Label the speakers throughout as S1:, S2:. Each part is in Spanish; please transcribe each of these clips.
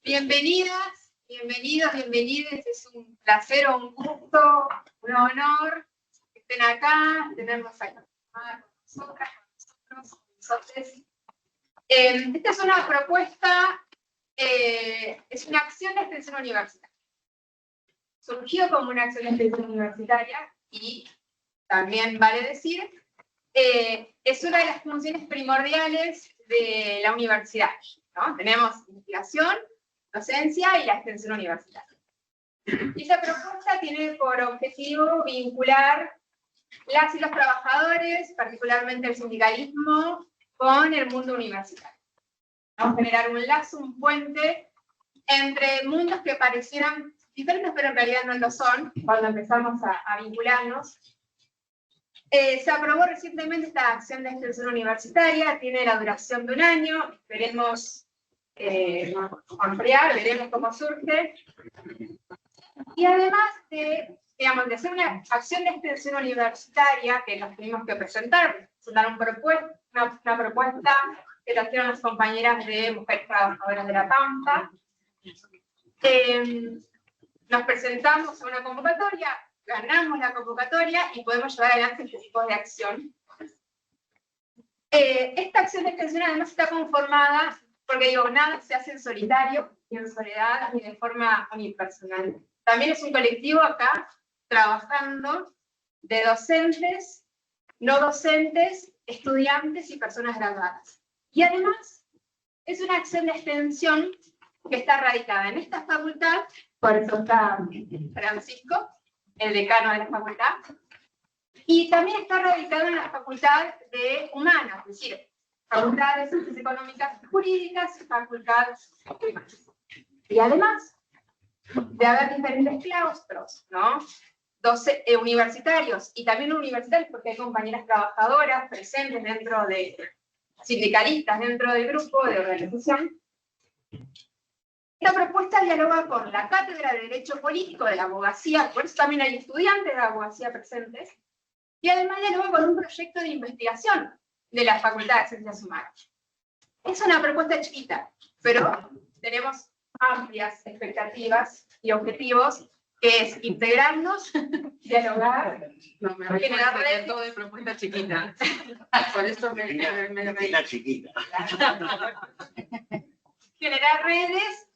S1: Bienvenidas, bienvenidos, bienvenides. Es un placer, un gusto, un honor que estén acá. Tenemos acá con nosotros. Esta es una propuesta, es una acción de extensión universitaria. Surgió como una acción de extensión universitaria y también vale decir, es una de las funciones primordiales de la universidad, ¿no? Tenemos investigación, docencia y la extensión universitaria. Y esa propuesta tiene por objetivo vincular las y los trabajadores, particularmente el sindicalismo, con el mundo universitario. Vamos a generar un lazo, un puente entre mundos que parecieran diferentes, pero en realidad no lo son, cuando empezamos a vincularnos. Se aprobó recientemente esta acción de extensión universitaria, tiene la duración de 1 año, esperemos ampliar, veremos cómo surge. Y además de, digamos, de hacer una acción de extensión universitaria que nos tuvimos que presentar una propuesta que trajeron las compañeras de Mujeres Trabajadoras de La Pampa. Nos presentamos a una convocatoria, ganamos la convocatoria y podemos llevar adelante este tipo de acción. Esta acción de extensión además está conformada, porque digo, nada se hace en solitario, ni en soledad, ni de forma unipersonal. También es un colectivo acá, trabajando de docentes, no docentes, estudiantes y personas graduadas. Y además, es una acción de extensión que está radicada en esta facultad, por eso está Francisco, el decano de la facultad, y también está radicado en la Facultad de Humanas, es decir, Facultad de Ciencias Económicas y Jurídicas y Facultad de Humanas. Y además de haber diferentes claustros, ¿no? Universitarios y también universitarios, porque hay compañeras trabajadoras presentes dentro de sindicalistas, dentro del grupo de organización. Esta propuesta dialoga con la Cátedra de Derecho Político de la Abogacía, por eso también hay estudiantes de abogacía presentes, y además dialoga con un proyecto de investigación de la Facultad de Ciencias Humanas. Es una propuesta chiquita, pero tenemos amplias expectativas y objetivos, que es integrarnos, dialogar, generar redes.
S2: Todo de propuesta chiquita. Por eso me
S3: chiquita.
S1: Generar redes,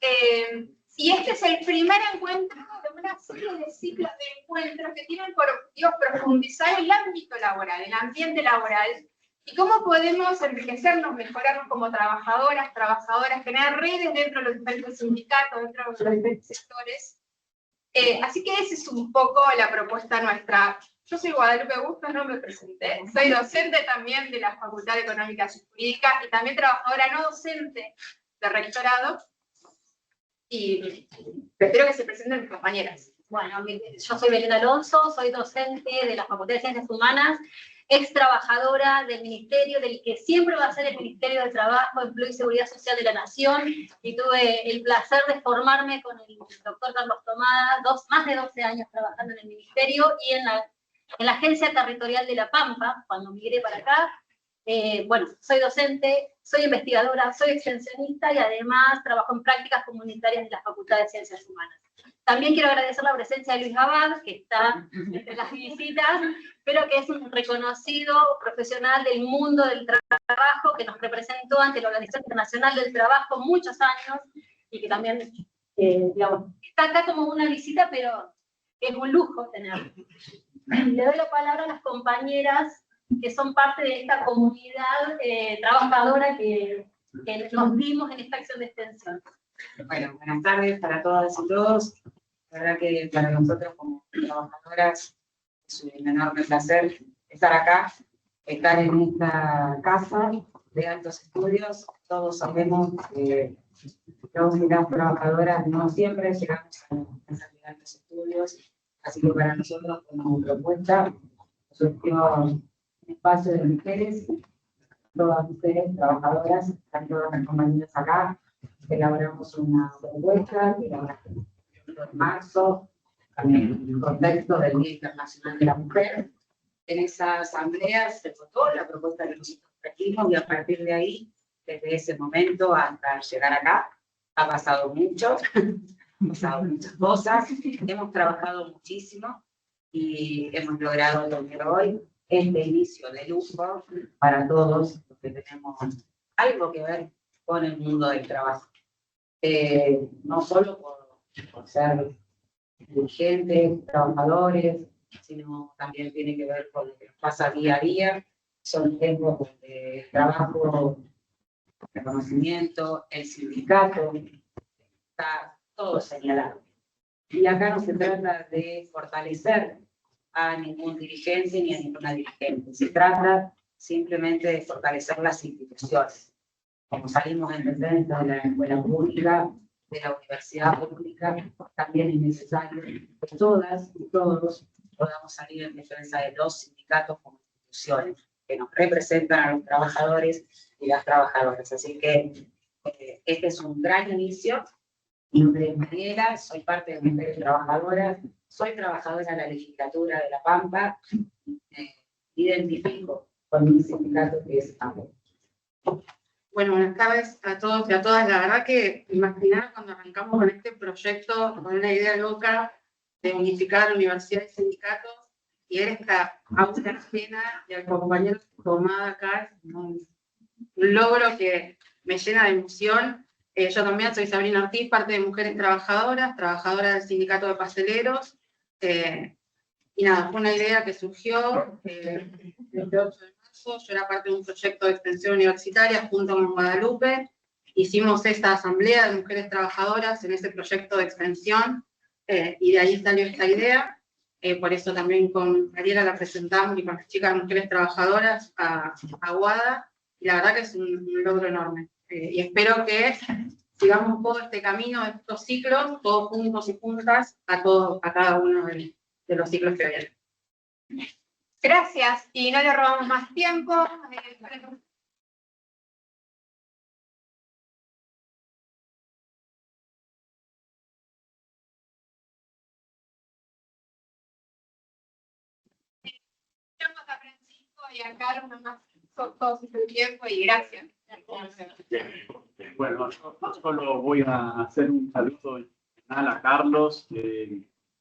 S1: y este es el primer encuentro de una serie de ciclos de encuentros que tienen por objetivo profundizar el ámbito laboral, el ambiente laboral, y cómo podemos enriquecernos, mejorarnos como trabajadoras, generar redes dentro de los diferentes sindicatos, dentro de los diferentes sectores. Así que esa es un poco la propuesta nuestra. Yo soy Guadalupe Bustos, no me presenté. Soy docente también de la Facultad de Económicas y Jurídicas y también trabajadora no docente de rectorado. Y espero que se presenten mis compañeras.
S4: Bueno, yo soy Belén Alonso, soy docente de la Facultad de Ciencias Humanas, ex trabajadora del Ministerio, del que siempre va a ser el Ministerio de Trabajo, Empleo y Seguridad Social de la Nación, y tuve el placer de formarme con el doctor Carlos Tomada, más de 12 años trabajando en el Ministerio y en la Agencia Territorial de La Pampa, cuando migré para acá. Bueno, soy docente, soy investigadora, soy extensionista y además trabajo en prácticas comunitarias de la Facultad de Ciencias Humanas. También quiero agradecer la presencia de Luis Abad, que está entre las visitas, pero que es un reconocido profesional del mundo del trabajo, que nos representó ante la Organización Internacional del Trabajo muchos años, y que también, digamos, está acá como una visita, pero es un lujo tenerlo. Le doy la palabra a las compañeras que son parte de esta comunidad trabajadora que nos dimos en esta acción de extensión.
S2: Bueno, buenas tardes para todas y todos. La verdad que para nosotros como trabajadoras es un enorme placer estar acá, estar en esta casa de altos estudios. Todos sabemos que los y las trabajadoras no siempre llegamos a la casa de altos estudios, así que para nosotros como propuesta surgió un espacio de mujeres, todas ustedes trabajadoras, están todas las compañeras acá. Elaboramos una propuesta, elaboramos en marzo, también en el contexto del Día Internacional de la Mujer. En esa asamblea se votó la propuesta que nosotros trajimos y a partir de ahí, desde ese momento hasta llegar acá, Ha pasado mucho, han pasado muchas cosas, hemos trabajado muchísimo y hemos logrado tener hoy este inicio de lujo para todos los que tenemos algo que ver con el mundo del trabajo. No solo por ser dirigentes, trabajadores, sino también tiene que ver con lo que nos pasa día a día. Son tiempos donde el trabajo, el reconocimiento, el sindicato, está todo señalado. Y acá no se trata de fortalecer a ningún dirigente ni a ninguna dirigente. Se trata simplemente de fortalecer las instituciones. Como salimos en defensa de la escuela pública, de la universidad pública, también es necesario que todas y todos podamos salir en defensa de los sindicatos como instituciones que nos representan a los trabajadores y las trabajadoras. Así que este es un gran inicio. Mi nombre es Mariela, soy parte de Mujeres Trabajadoras, soy trabajadora de la legislatura de La Pampa, identifico con mi sindicato que es AMO.
S3: Bueno, buenas tardes a todos y a todas. La verdad que imaginar cuando arrancamos con este proyecto, con una idea loca de unificar universidad y sindicatos, y ver esta aula llena y al compañero tomada acá, es un logro que me llena de emoción. Yo también soy Sabrina Ortiz, parte de Mujeres Trabajadoras, trabajadora del sindicato de pasteleros. Y nada, fue una idea que surgió el 8 de marzo. Yo era parte de un proyecto de extensión universitaria junto con Guadalupe. Hicimos esta asamblea de mujeres trabajadoras en ese proyecto de extensión y de ahí salió esta idea. Por eso también con Mariela la presentamos y con las chicas mujeres trabajadoras a Guada. Y la verdad que es un logro enorme. Y espero que sigamos todo este camino, estos ciclos, todos juntos y juntas, a cada uno de los ciclos que vienen.
S1: Gracias, y no le robamos más tiempo. Vamos a Francisco y a Carlos, más todos su tiempo, y gracias.
S5: Bueno, yo solo voy a hacer un saludo a Carlos,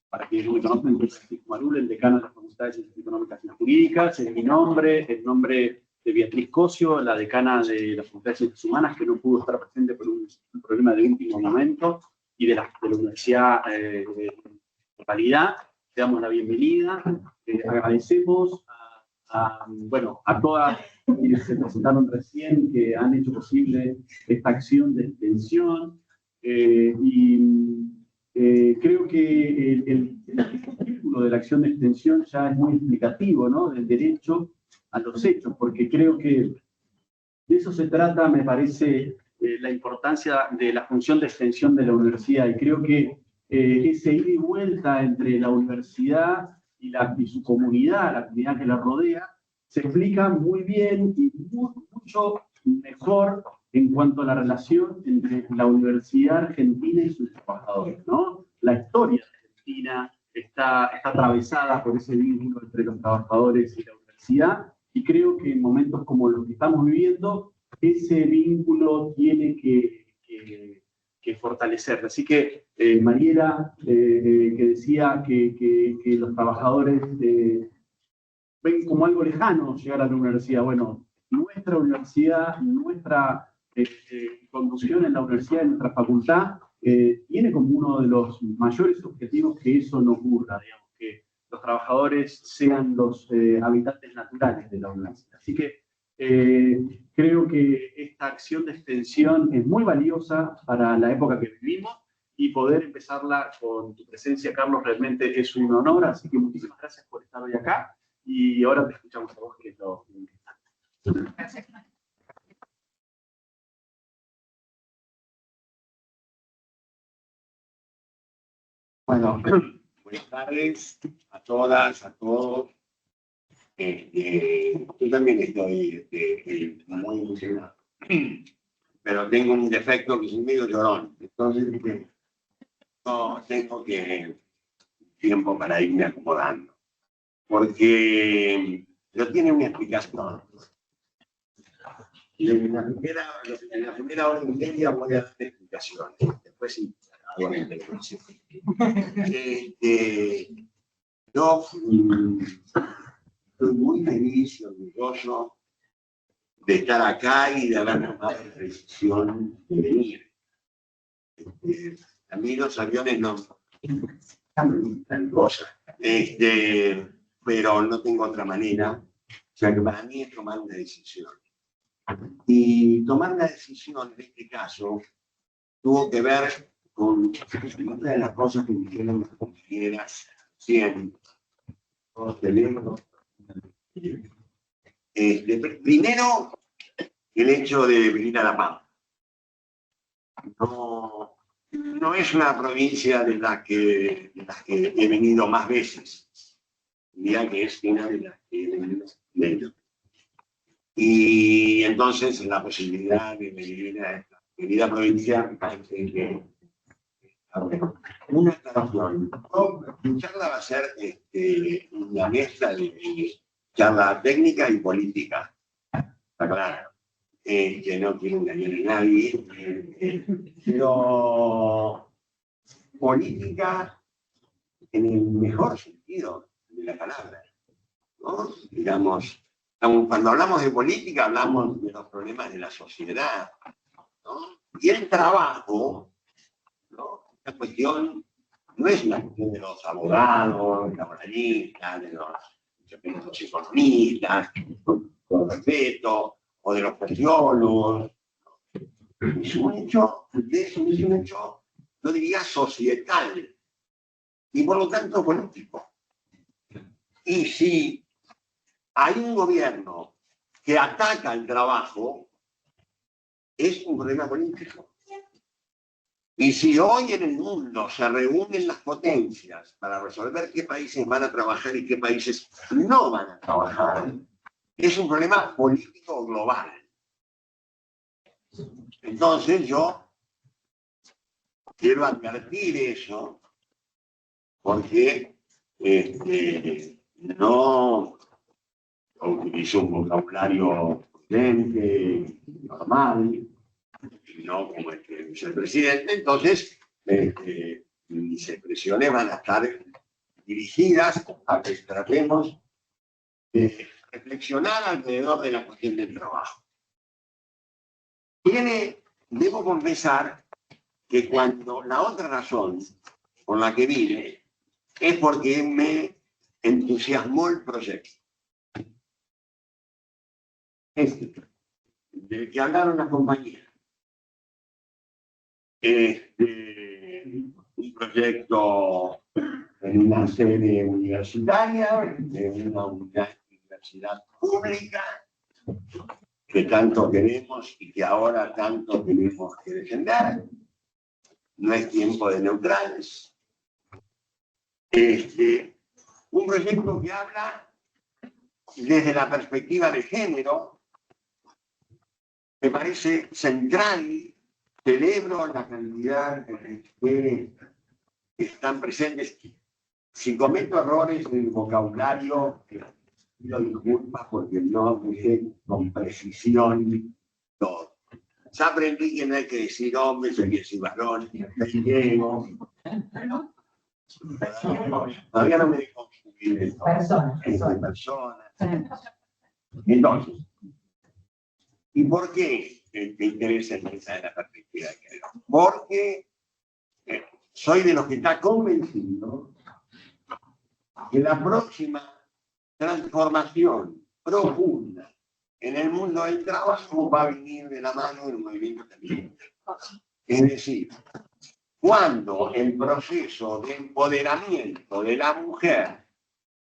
S5: para quienes no me conocen, soy Francisco Marul, el decano de la Facultad de Ciencias Económicas y Jurídicas. Es mi nombre, el nombre de Beatriz Cosio, la decana de la Facultad de Ciencias Humanas, que no pudo estar presente por un problema de último momento, y de la Universidad de Calidad. Le damos la bienvenida. Agradecemos a todas quienes se presentaron recién, que han hecho posible esta acción de extensión. Creo que el título de la acción de extensión ya es muy explicativo, ¿no? Del derecho a los hechos, porque creo que de eso se trata, me parece, la importancia de la función de extensión de la universidad. Y creo que ese ida y vuelta entre la universidad y su comunidad, la comunidad que la rodea, se explica muy bien y mucho mejor en cuanto a la relación entre la universidad argentina y sus trabajadores, ¿no? La historia de Argentina está atravesada por ese vínculo entre los trabajadores y la universidad, y creo que en momentos como los que estamos viviendo, ese vínculo tiene que fortalecerse. Así que Mariela, que decía que los trabajadores ven como algo lejano llegar a la universidad. Bueno, nuestra universidad, nuestra conducción en la universidad, en nuestra facultad, tiene como uno de los mayores objetivos que eso no ocurra, digamos, que los trabajadores sean los habitantes naturales de la universidad. Así que creo que esta acción de extensión es muy valiosa para la época que vivimos, y poder empezarla con tu presencia, Carlos, realmente es un honor. Así que muchísimas gracias por estar hoy acá, y ahora te escuchamos a vos, que es lo importante.
S1: Gracias.
S6: Bueno, buenas tardes a todas, a todos. Yo también estoy muy emocionado, pero tengo un defecto que soy medio llorón, entonces no tengo tiempo para irme acomodando, porque no tiene una explicación. En la primera hora y media voy a dar explicaciones. Después sí, hago la intervención. Yo estoy muy feliz y orgulloso de estar acá y de haber tomado la decisión de venir. A mí los aviones no tan cosas, pero no tengo otra manera. O sea que para mí es tomar una decisión. Y tomar una decisión en este caso tuvo que ver con una de las cosas que me dijeron las compañeras siempre. Primero, el hecho de venir a La Pampa. No es una provincia de la que he venido más veces. Diría que es una de las que he venido menos. Y entonces la posibilidad de venir a esta querida provincia me parece que una aclaración. Mi charla va a ser una mezcla de charla técnica y política. Está claro. Que no quiero engañar a nadie. Pero política en el mejor sentido de la palabra. ¿No? Digamos, cuando hablamos de política hablamos de los problemas de la sociedad, ¿no? Y el trabajo, ¿no? Esta cuestión no es una cuestión de los abogados, laboralistas, de los economistas, con respeto, o de los sociólogos. Es un hecho, no diría societal, y por lo tanto político. Y si hay un gobierno que ataca el trabajo, es un problema político. Y si hoy en el mundo se reúnen las potencias para resolver qué países van a trabajar y qué países no van a trabajar, es un problema político global. Entonces yo quiero advertir eso porque no utilizo un vocabulario prudente, normal, no como el que dice el presidente. Entonces mis expresiones van a estar dirigidas a que tratemos de reflexionar alrededor de la cuestión del trabajo. Debo confesar que cuando la otra razón por la que vine es porque me entusiasmó el proyecto. Del que hablaron las compañías. Un proyecto en una sede universitaria, de una universidad pública, que tanto queremos y que ahora tanto tenemos que defender. No es tiempo de neutrales. Un proyecto que habla desde la perspectiva de género, me parece central. Celebro la cantidad de mujeres que están presentes. Si cometo errores en el vocabulario, pido disculpas porque no dije con precisión todo. Ya aprendí que no hay que decir hombres, hay que decir varones, todavía no me dejo confundir esto. Personas. Entonces, ¿y por qué te interesa esa de la perspectiva de género? Porque soy de los que está convencido que la próxima transformación profunda en el mundo del trabajo va a venir de la mano del movimiento feminista. Es decir, cuando el proceso de empoderamiento de la mujer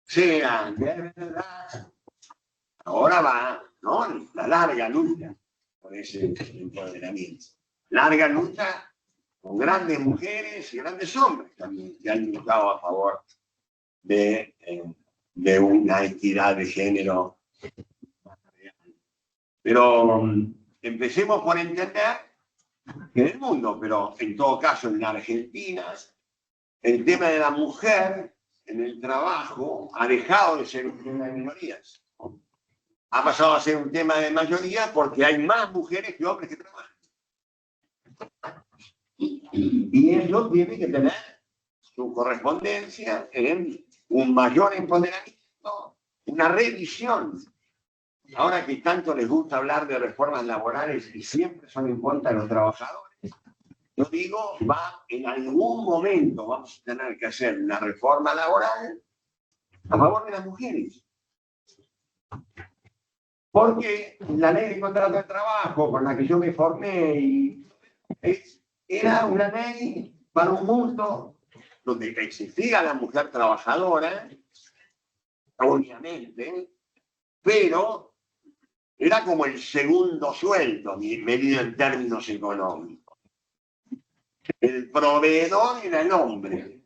S6: sea de verdad, ahora va, ¿no? La larga lucha por ese empoderamiento. Larga lucha con grandes mujeres y grandes hombres también que han luchado a favor de una equidad de género. Pero empecemos por entender que en el mundo, pero en todo caso en la Argentina, el tema de la mujer en el trabajo ha dejado de ser un tema de minorías. ha pasado a ser un tema de mayoría porque hay más mujeres que hombres que trabajan. Y eso tiene que tener su correspondencia en un mayor empoderamiento, una revisión. Ahora que tanto les gusta hablar de reformas laborales y siempre son en contra de los trabajadores, yo digo, en algún momento vamos a tener que hacer una reforma laboral a favor de las mujeres. Porque la ley de contrato de trabajo con la que yo me formé era una ley para un mundo donde existía la mujer trabajadora, obviamente, pero era como el segundo sueldo, medido en términos económicos. El proveedor era el hombre.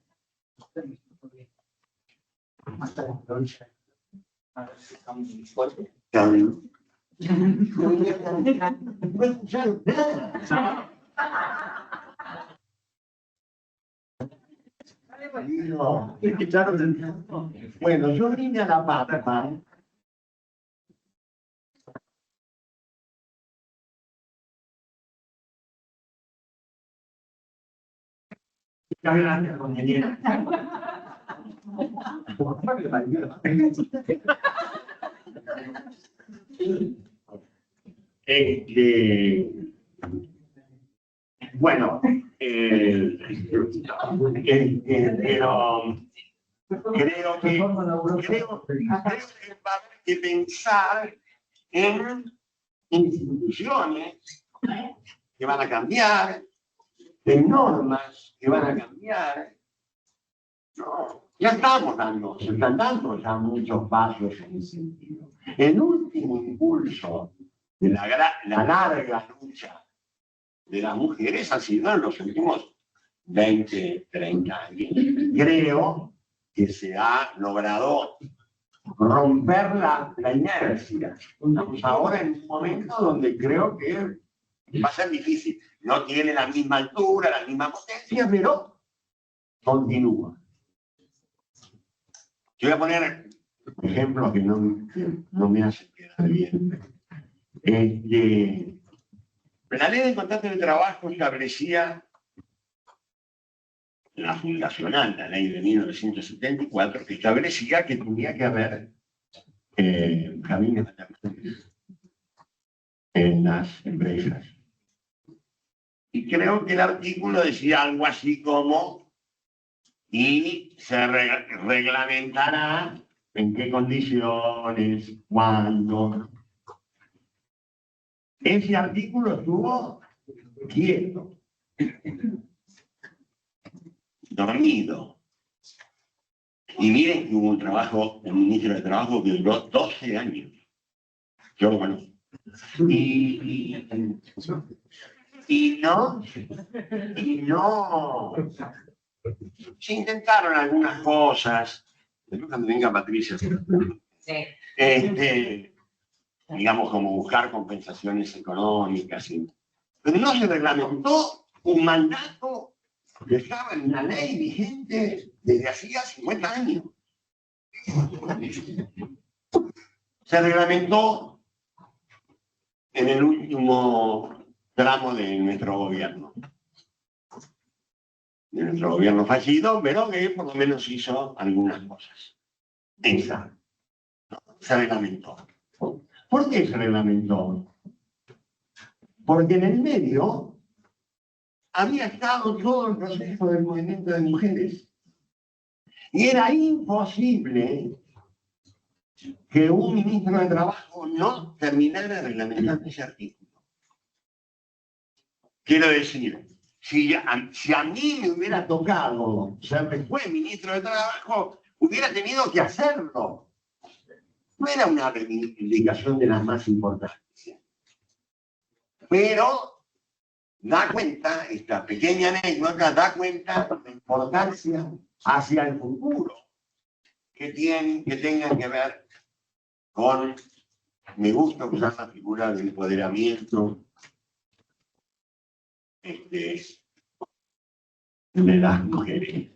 S6: Bueno, yo vine a La Pampa. Bueno, pero creo que va a haber que pensar en instituciones que van a cambiar, en normas que van a cambiar. No, ya se están dando ya muchos pasos en ese sentido. El último impulso de la larga lucha de las mujeres ha sido en los últimos 20, 30 años. Creo que se ha logrado romper la inercia. Estamos ahora en un momento donde creo que va a ser difícil. No tiene la misma altura, la misma potencia, pero continúa. Yo voy a poner ejemplos que no me hacen quedar bien. La ley de contrato de trabajo establecía, la fundacional, la ley de 1974, que establecía que tenía que haber cabinas maternales en las empresas. Y creo que el artículo decía algo así como, y se reglamentará en qué condiciones, cuándo. Ese artículo estuvo quieto, dormido. Y miren que hubo un ministro de Trabajo que duró 12 años. Yo lo conozco. Y no. Se intentaron algunas cosas. Después cuando venga Patricia.
S2: Sí.
S6: Digamos, como buscar compensaciones económicas. Pero no se reglamentó un mandato que estaba en una ley vigente desde hacía 50 años. Se reglamentó en el último tramo de nuestro gobierno. De nuestro gobierno fallido, pero que por lo menos hizo algunas cosas. Se reglamentó. ¿Por qué se reglamentó? Porque en el medio había estado todo el proceso del movimiento de mujeres. Y era imposible que un ministro de Trabajo no terminara reglamentando ese artículo. Quiero decir, si a mí me hubiera tocado ser después ministro de Trabajo, hubiera tenido que hacerlo. No era una reivindicación de las más importantes. Pero da cuenta, esta pequeña anécdota da cuenta de la importancia hacia el futuro que tengan que ver con, me gusta usar la figura del empoderamiento de las mujeres.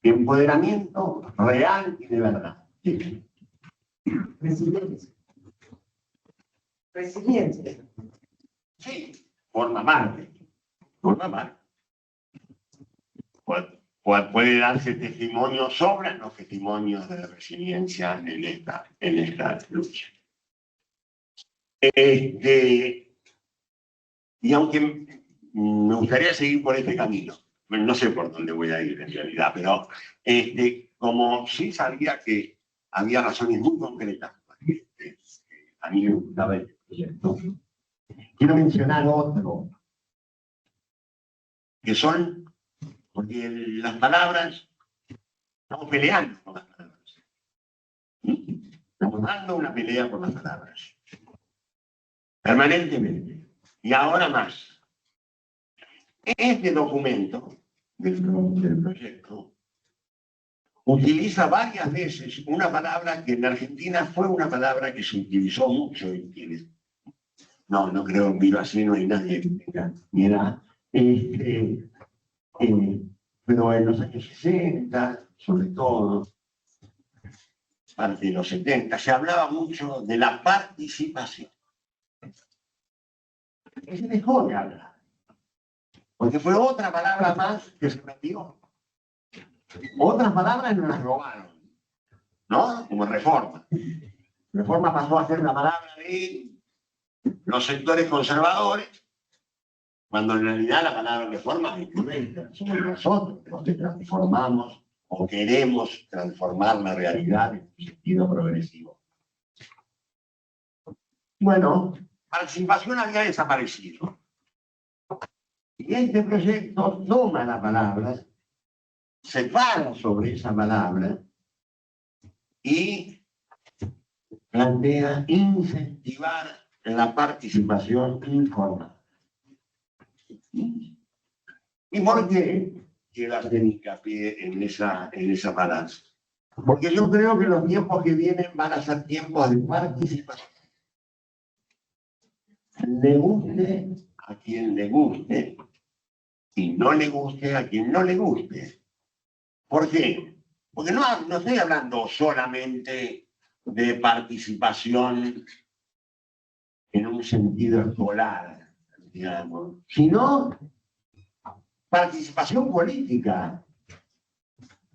S6: Empoderamiento real y de verdad.
S2: Resiliencia.
S6: Sí, forma parte. Forma parte. Puede darse testimonio, sobran los testimonios de resiliencia en esta lucha. Y aunque me gustaría seguir por este camino, no sé por dónde voy a ir en realidad, pero como sí sabía que había razones muy concretas para que a mí me gustaba este proyecto, quiero mencionar otro, que son, porque las palabras, estamos peleando por las palabras. Estamos dando una pelea por las palabras. Permanentemente. Y ahora más. Este documento del proyecto utiliza varias veces una palabra que en Argentina fue una palabra que se utilizó mucho en quienes. No creo en Viva así, no hay nadie que tenga ni edad. Pero en los años 60, sobre todo, parte de los 70, se hablaba mucho de la participación. Y se dejó de hablar, porque fue otra palabra más que se metió. Otras palabras nos las robaron, ¿no? Como reforma. Reforma pasó a ser la palabra de los sectores conservadores, cuando en realidad la palabra reforma es incorrecta. Somos nosotros los que transformamos o queremos transformar la realidad en un sentido progresivo. Bueno, participación había desaparecido. Y este proyecto toma la palabra, se para sobre esa palabra y plantea incentivar la participación informal. ¿Y por qué quiero hacer hincapié en esa balanza? Porque yo creo que los tiempos que vienen van a ser tiempos de participación. Le guste a quien le guste y no le guste a quien no le guste. ¿Por qué? Porque no estoy hablando solamente de participación en un sentido escolar, digamos, sino participación política.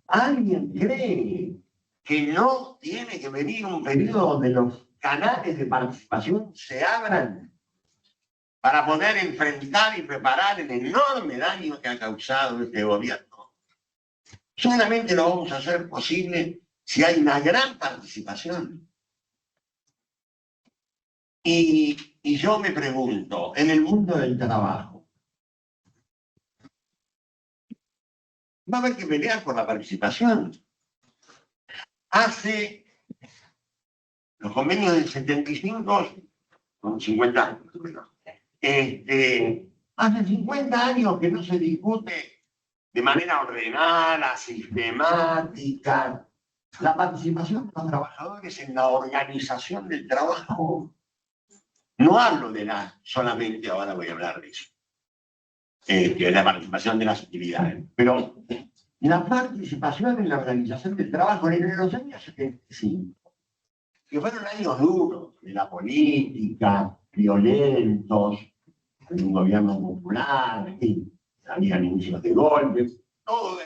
S6: ¿Alguien cree que no tiene que venir un periodo donde los canales de participación se abran para poder enfrentar y preparar el enorme daño que ha causado este gobierno? Solamente lo vamos a hacer posible si hay una gran participación. Y yo me pregunto, en el mundo del trabajo, va a haber que pelear por la participación. Hace los convenios del 75, con 50 años, hace 50 años que no se discute de manera ordenada, sistemática, la participación de los trabajadores en la organización del trabajo. No hablo de solamente, ahora voy a hablar de eso, de la participación de las actividades, pero la participación en la organización del trabajo en los años 75, que fueron años duros de la política, violentos, de un gobierno popular, había anuncios de golpes, todo,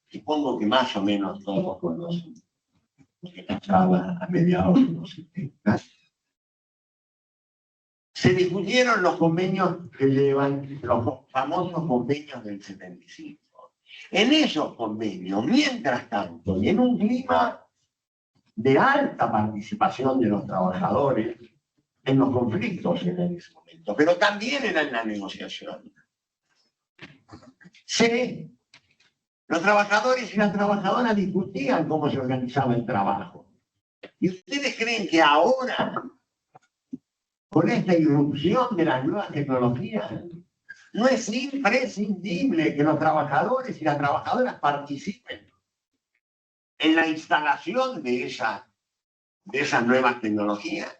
S6: supongo que más o menos todos conocen lo que pasaba a mediados de los 70. Se discutieron los convenios que llevan, los famosos convenios del 75. En esos convenios, mientras tanto, y en un clima de alta participación de los trabajadores en los conflictos en ese momento, pero también en la negociación, los trabajadores y las trabajadoras discutían cómo se organizaba el trabajo. ¿Y ustedes creen que ahora, con esta irrupción de las nuevas tecnologías, no es imprescindible que los trabajadores y las trabajadoras participen en la instalación de esas nuevas tecnologías?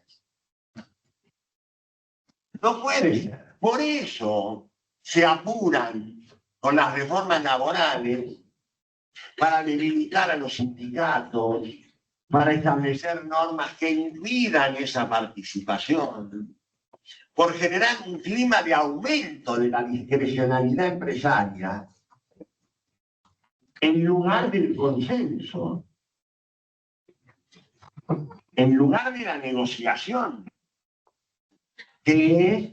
S6: No puede ser. Por eso se apuran con las reformas laborales para debilitar a los sindicatos, para establecer normas que impidan esa participación, por generar un clima de aumento de la discrecionalidad empresaria en lugar del consenso, en lugar de la negociación, que es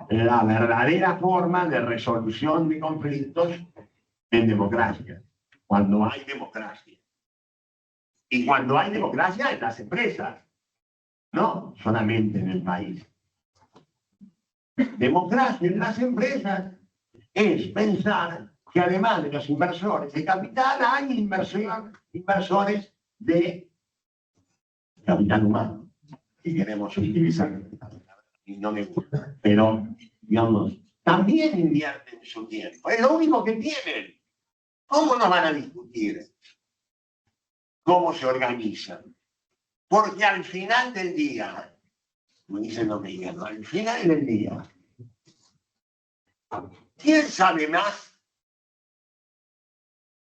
S6: la verdadera forma de resolución de conflictos en democracia, cuando hay democracia. Y cuando hay democracia en las empresas, no solamente en el país. Democracia en las empresas es pensar que además de los inversores de capital, hay inversores de capital humano. Y queremos utilizar, y no me gusta, pero, digamos, también invierten su tiempo. Es lo único que tienen. ¿Cómo nos van a discutir? ¿Cómo se organizan? Porque al final del día, como dicen los mexicanos, al final del día, ¿quién sabe más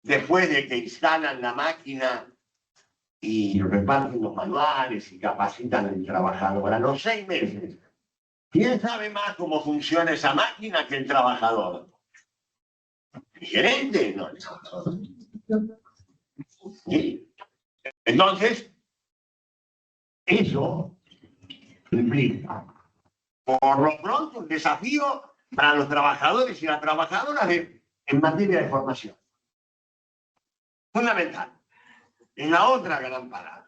S6: después de que instalan la máquina y reparten los manuales y capacitan al trabajador a los 6 meses? ¿Quién sabe más cómo funciona esa máquina que el trabajador? ¿El gerente? No, el trabajador. ¿Sí? Entonces, eso implica, por lo pronto, un desafío para los trabajadores y las trabajadoras en materia de formación. Fundamental. Es la otra gran parada.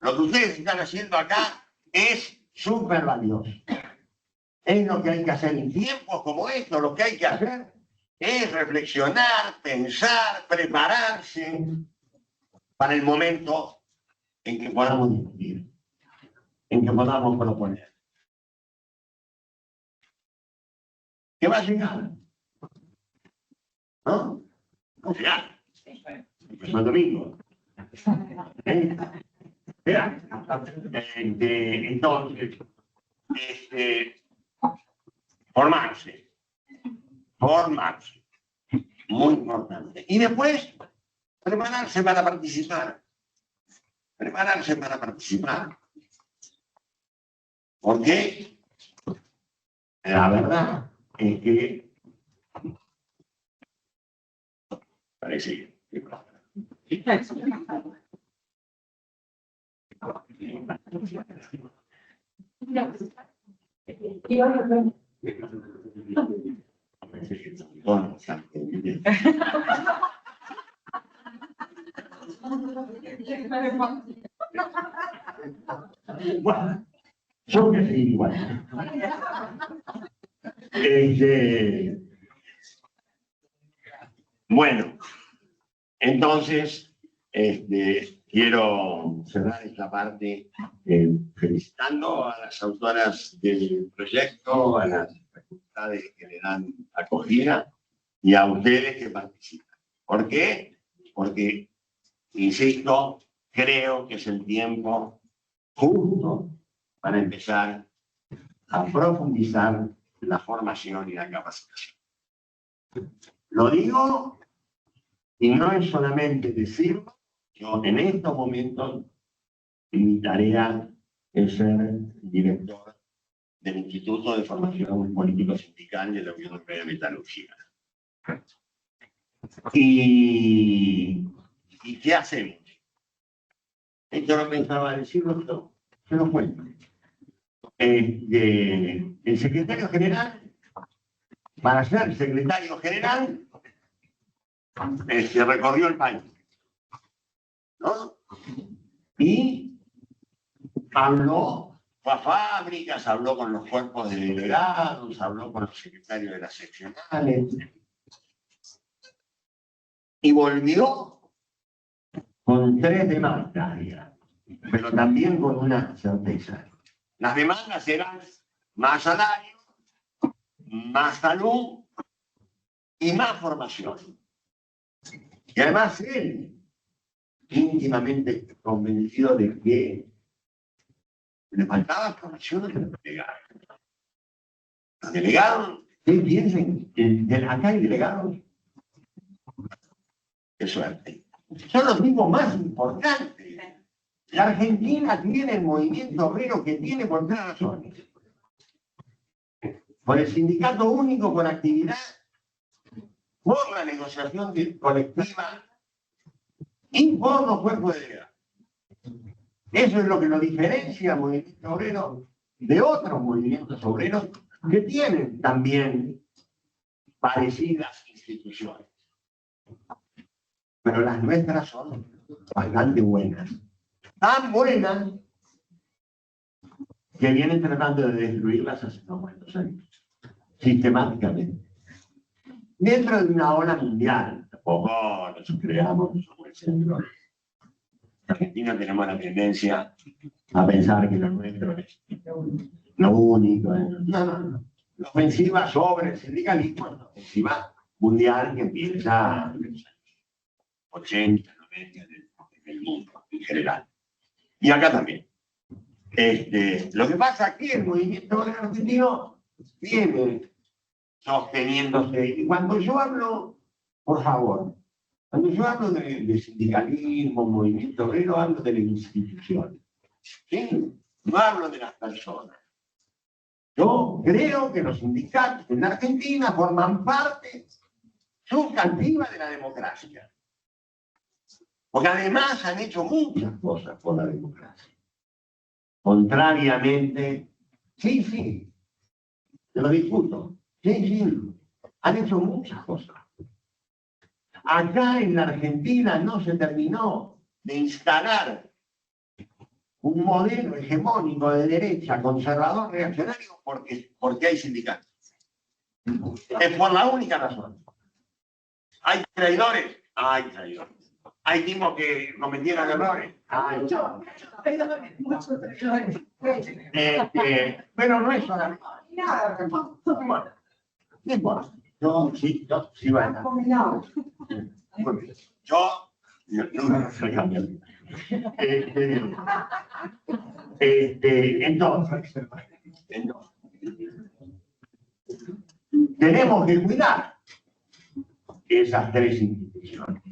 S6: Lo que ustedes están haciendo acá es súper valioso. Es lo que hay que hacer en tiempos como estos. Lo que hay que hacer es reflexionar, pensar, prepararse para el momento en que podamos discutir, en que podamos proponer. ¿Qué va a llegar? ¿No? Va a llegar. Empezó el domingo. Entonces, formarse. Muy importante. Y después, prepararse para participar. Porque la verdad es que parece que bueno, yo que sí, igual. Bueno, entonces, quiero cerrar esta parte felicitando a las autoras del proyecto, a las facultades que le dan acogida y a ustedes que participan. ¿Por qué? Porque, insisto, creo que es el tiempo justo para empezar a profundizar la formación y la capacitación. Lo digo y no es solamente decirlo. Yo en estos momentos mi tarea es ser director del Instituto de Formación Político Sindical de la Unión Europea de Metalurgia. ¿Y qué hacemos? Esto no pensaba decirlo, pero se lo cuento. El secretario general, para ser secretario general, recorrió el país, ¿no? Y habló, fue a fábricas, habló con los cuerpos de delegados, habló con los secretarios de las seccionales, y volvió con 3 demandas, pero también con una certeza. Las demandas eran más salario, más salud y más formación. Y además él, íntimamente convencido de que le faltaba formación a los delegados. Los delegados, ¿ustedes piensan que acá hay delegados? Qué suerte. Son los mismos más importantes. La Argentina tiene el movimiento obrero que tiene por 3 razones. por el sindicato único por actividad, por la negociación colectiva y por los cuerpos de delegados. Eso es lo que lo diferencia al movimiento obrero de otros movimientos obreros que tienen también parecidas instituciones. Pero las nuestras son bastante buenas. Tan buenas que vienen tratando de destruirlas hace unos cuantos años, sistemáticamente. Dentro de una ola mundial, tampoco nos creamos como el centro. En Argentina tenemos la tendencia a pensar que lo nuestro es lo único. No. La ofensiva sobre el sindicalismo es una ofensiva mundial que empieza en los años 80, 90 en el mundo en general. Y acá también. Lo que pasa aquí, el movimiento obrero argentino viene sosteniéndose. Y cuando yo hablo, por favor, cuando yo hablo de sindicalismo, movimiento obrero, hablo de la institución. ¿Sí? No hablo de las personas. Yo creo que los sindicatos en la Argentina forman parte sustantiva de la democracia. Porque además han hecho muchas cosas por la democracia. Contrariamente, sí, te lo discuto. Sí, han hecho muchas cosas. Acá en la Argentina no se terminó de instalar un modelo hegemónico de derecha, conservador, reaccionario, porque hay sindicatos. Es por la única razón. ¿Hay traidores? Hay traidores. ¿Hay tipos que cometieron errores? Hay muchos traidores. Pero no es solamente. Bueno, no importa. Yo sí van a. Yo no soy cambiado. Entonces, tenemos que cuidar esas tres instituciones.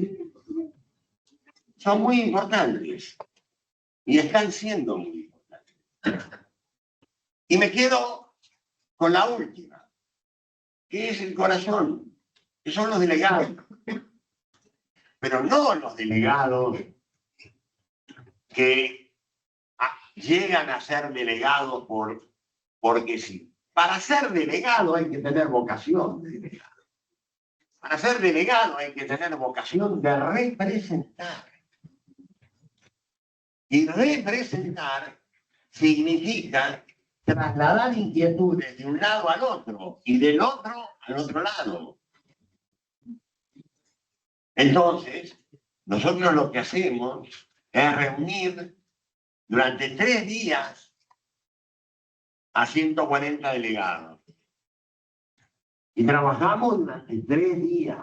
S6: Son muy importantes y están siendo muy importantes. Y me quedo con la última, que es el corazón, que son los delegados. Pero no los delegados que llegan a ser delegados porque sí. Para ser delegado hay que tener vocación de delegado. Para ser delegado hay que tener vocación de representar. Y representar significa trasladar inquietudes de un lado al otro y del otro al otro lado. Entonces, nosotros lo que hacemos es reunir durante 3 días a 140 delegados. Y trabajamos durante 3 días.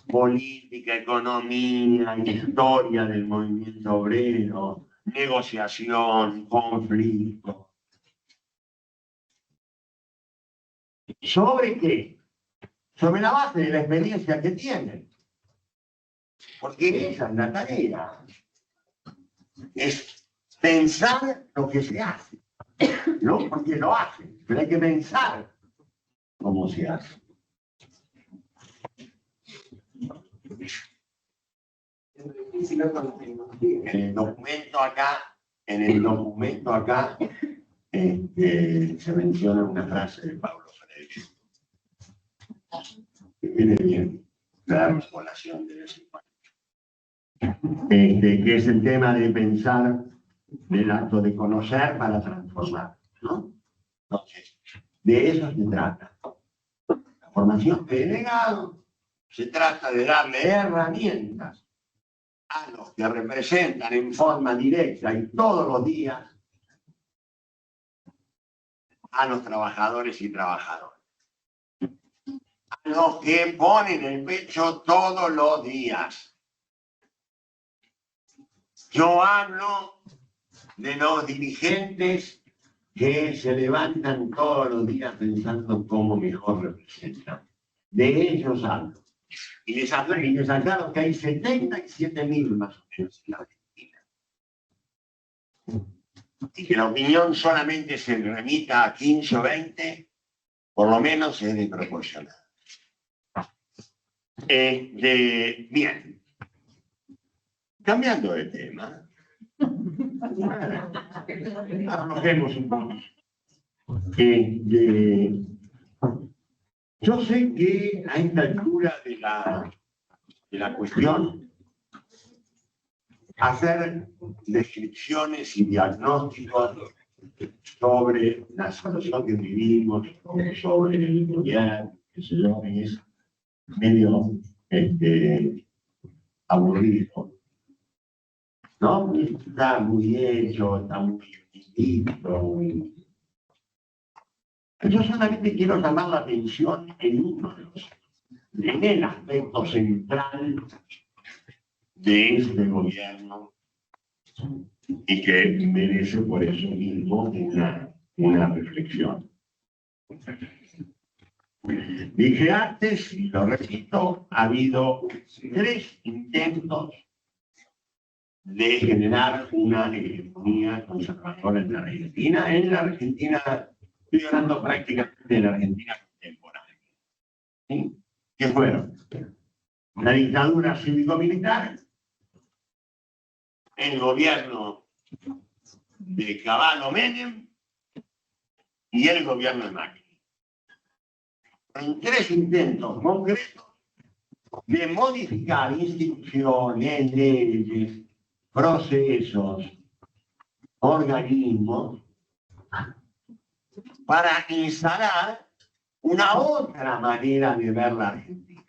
S6: Política, economía, historia del movimiento obrero, negociación, conflicto. ¿Sobre qué? Sobre la base de la experiencia que tienen. Porque esa es la tarea. Es pensar lo que se hace. No porque lo hacen, pero hay que pensar cómo se hace. En el documento acá, se menciona una frase de Pablo Freire. Que viene bien dar colación de vez en cuando. Que es el tema de pensar del acto de conocer para transformar, ¿no? Entonces, de eso se trata. La formación de delegados se trata de darle herramientas a los que representan en forma directa y todos los días a los trabajadores y trabajadoras. A los que ponen el pecho todos los días. Yo hablo de los dirigentes que se levantan todos los días pensando cómo mejor representan. De ellos hablo. Y les aclaro que hay 77.000 más o menos en la Argentina. Y que la opinión solamente se remita a 15 o 20 por lo menos es desproporcionada. Bien, cambiando de tema, aflojemos un poco. Yo sé que a esta altura de la cuestión, hacer descripciones y diagnósticos sobre la situación que vivimos, sobre el gobierno, qué sé yo, es medio aburrido. ¿No? Está muy hecho, está muy listo, muy... Yo solamente quiero llamar la atención en el aspecto central de este gobierno y que merece por eso mismo una reflexión. Dije antes, y lo repito, ha habido 3 intentos de generar una hegemonía conservadora en la Argentina. En la Argentina, estoy hablando prácticamente de la Argentina contemporánea. ¿Sí? ¿Qué fueron? La dictadura cívico-militar, el gobierno de Cavallo Menem y el gobierno de Macri. En 3 intentos concretos de modificar instituciones, leyes, procesos, organismos, para instalar una otra manera de ver la Argentina.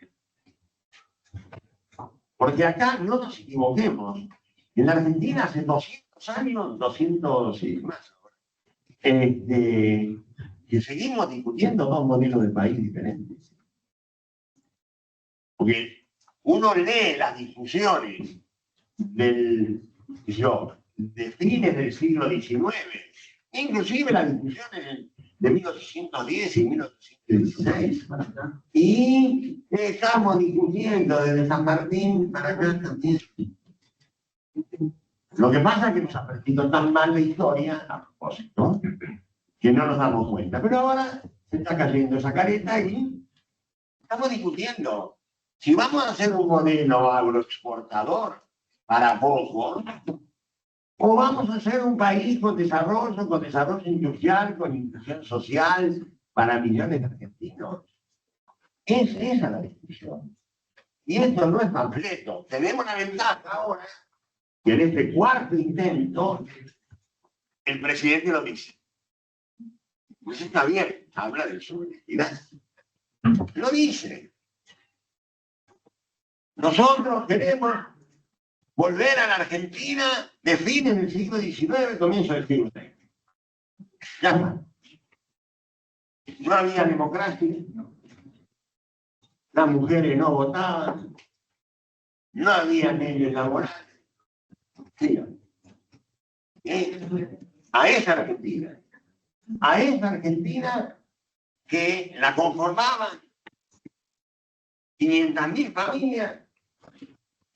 S6: Porque acá no nos equivoquemos. En la Argentina hace 200 años, 200 y más ahora, que seguimos discutiendo 2 modelos de país diferentes. Porque uno lee las discusiones de fines del siglo XIX, inclusive las discusiones de 1810 y 1816, y estamos discutiendo desde San Martín para acá también. Lo que pasa es que nos ha parecido tan mal la historia, a propósito, que no nos damos cuenta. Pero ahora se está cayendo esa careta y estamos discutiendo. Si vamos a hacer un modelo agroexportador para poco, o vamos a hacer un país con desarrollo industrial, con inclusión social para millones de argentinos. Es esa la discusión. Y esto no es panfleto. Tenemos la ventaja ahora que en este 4º intento el presidente lo dice. Pues está bien, habla de su honestidad. Lo dice. Nosotros queremos volver a la Argentina de fines del siglo XIX, comienzo del siglo XX. Ya está. No había democracia, las mujeres no votaban, no había leyes laborales. Sí. A esa Argentina que la conformaban 500.000 familias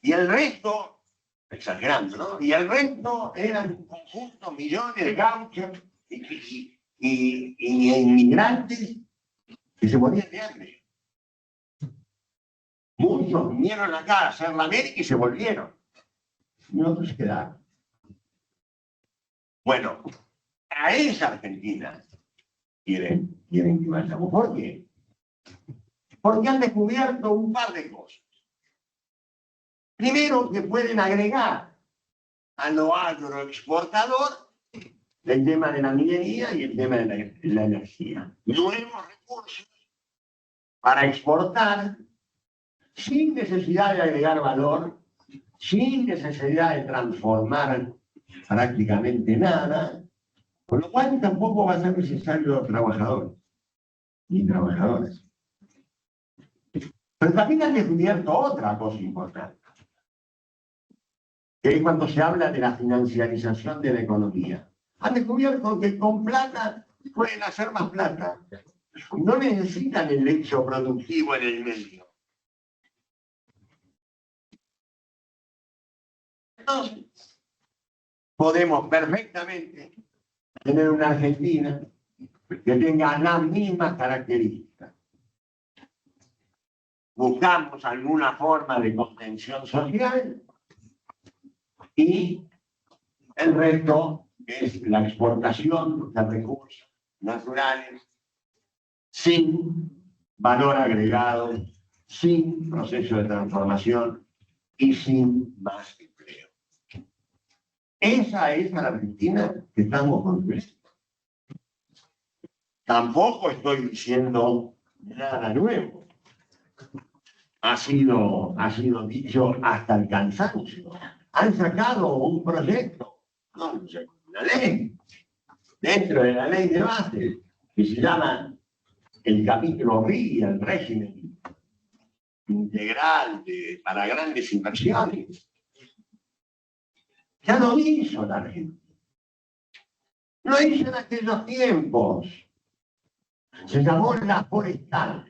S6: y el resto, exagerando, ¿no? Y el resto eran un conjunto, millones de gauchos y inmigrantes que se morían de hambre. Muchos vinieron acá a hacer la América y se volvieron. Y otros se quedaron. Bueno, a esa Argentina quieren que vayamos. ¿Por qué? Porque han descubierto un par de cosas. Primero, que pueden agregar a lo agroexportador el tema de la minería y el tema de la energía. Nuevos recursos para exportar sin necesidad de agregar valor, sin necesidad de transformar prácticamente nada, con lo cual tampoco va a ser necesario trabajadores ni trabajadoras. Pero también han descubierto otra cosa importante, que es cuando se habla de la financiarización de la economía. Han descubierto que con plata pueden hacer más plata. No necesitan el hecho productivo en el medio. Entonces, podemos perfectamente tener una Argentina que tenga las mismas características. Buscamos alguna forma de contención social y el resto es la exportación de recursos naturales sin valor agregado, sin proceso de transformación y sin más empleo. Esa es la Argentina que estamos construyendo. Tampoco estoy diciendo nada nuevo. Ha sido dicho hasta el cansancio. Han sacado un proyecto, no, una ley, dentro de la ley de base, que se llama el capítulo RI, el régimen integral para grandes inversiones. Ya lo hizo la ley. Lo hizo en aquellos tiempos. Se llamó la forestal.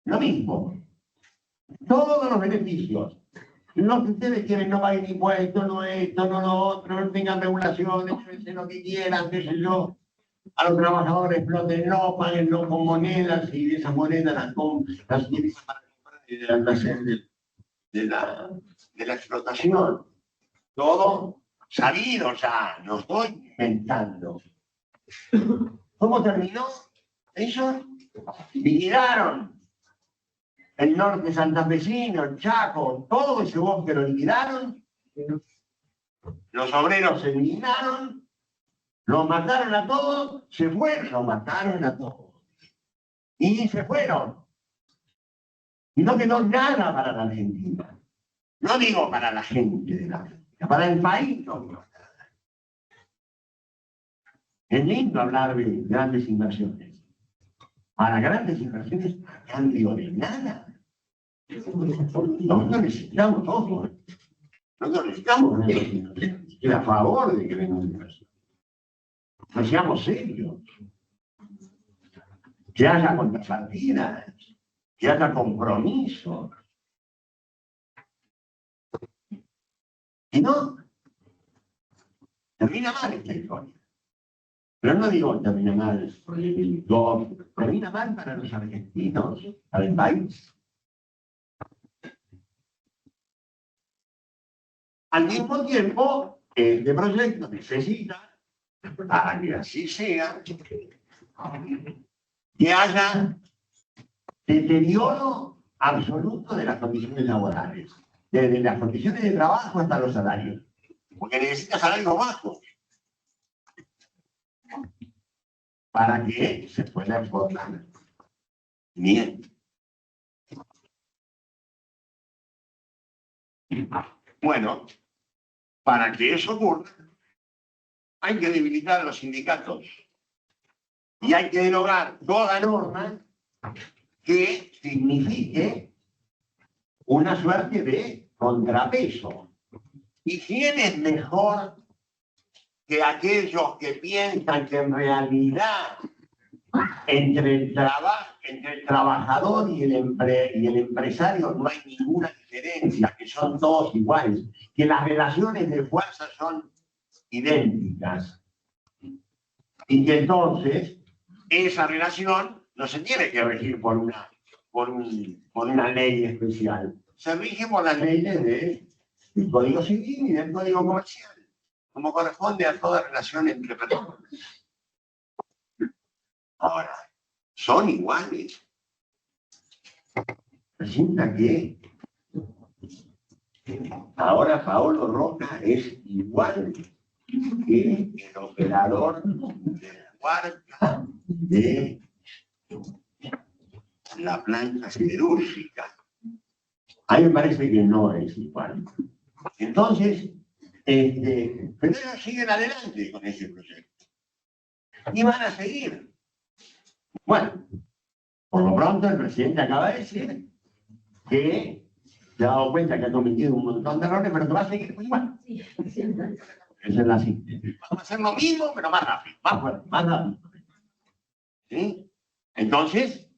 S6: Lo mismo. Todos los beneficios. Lo que ustedes quieren, no paguen impuestos, no esto, no lo otro, no tengan regulaciones, llévense lo que quieran, qué sé yo. A los trabajadores explótenlo, páguenlo con monedas y de esas monedas las utilizan para comprar el almacén de la explotación. Todo sabido ya, no estoy inventando. ¿Cómo terminó? Ellos liquidaron el norte santafesino, el Chaco, todo ese bosque lo liquidaron. Los obreros se indignaron, los mataron a todos, se fueron, los mataron a todos. Y se fueron. Y no quedó nada para la Argentina. No digo para la gente de la Argentina, para el país no quedó nada. Es lindo hablar de grandes inversiones. Para grandes inversiones, a cambio de nada. Nosotros necesitamos todo. Nosotros necesitamos una inversión. Estoy a favor de que venga una inversión. No seamos serios. Que haya contrapartidas, que haya compromisos. Y no, termina mal esta historia. Pero no digo termina mal, termina mal para los argentinos, para el país. Al mismo tiempo, este proyecto necesita, para que así sea, que haya deterioro absoluto de las condiciones laborales, desde las condiciones de trabajo hasta los salarios, porque necesita salarios bajos para que se pueda exportar. Bien. Bueno, para que eso ocurra, hay que debilitar a los sindicatos y hay que derogar toda norma que signifique una suerte de contrapeso. ¿Y quién es mejor que aquellos que piensan que en realidad entre el trabajador y el empresario no hay ninguna diferencia, que son todos iguales, que las relaciones de fuerza son idénticas y que entonces esa relación no se tiene que regir por una ley especial, se rige por las leyes del Código Civil y del Código Comercial, como corresponde a toda relación entre personas. Ahora, son iguales. Resulta que ahora Paolo Roca es igual que el operador de la Huarca de la planta siderúrgica. A mí me parece que no es igual. Entonces, pero ellos siguen adelante con ese proyecto. Y van a seguir. Bueno, por lo pronto el presidente acaba de decir que se ha dado cuenta que ha cometido un montón de errores, pero que va a seguir igual. Esa es la síntesis. Vamos a hacer lo mismo, pero más rápido, más fuerte, más rápido. ¿Sí? Entonces,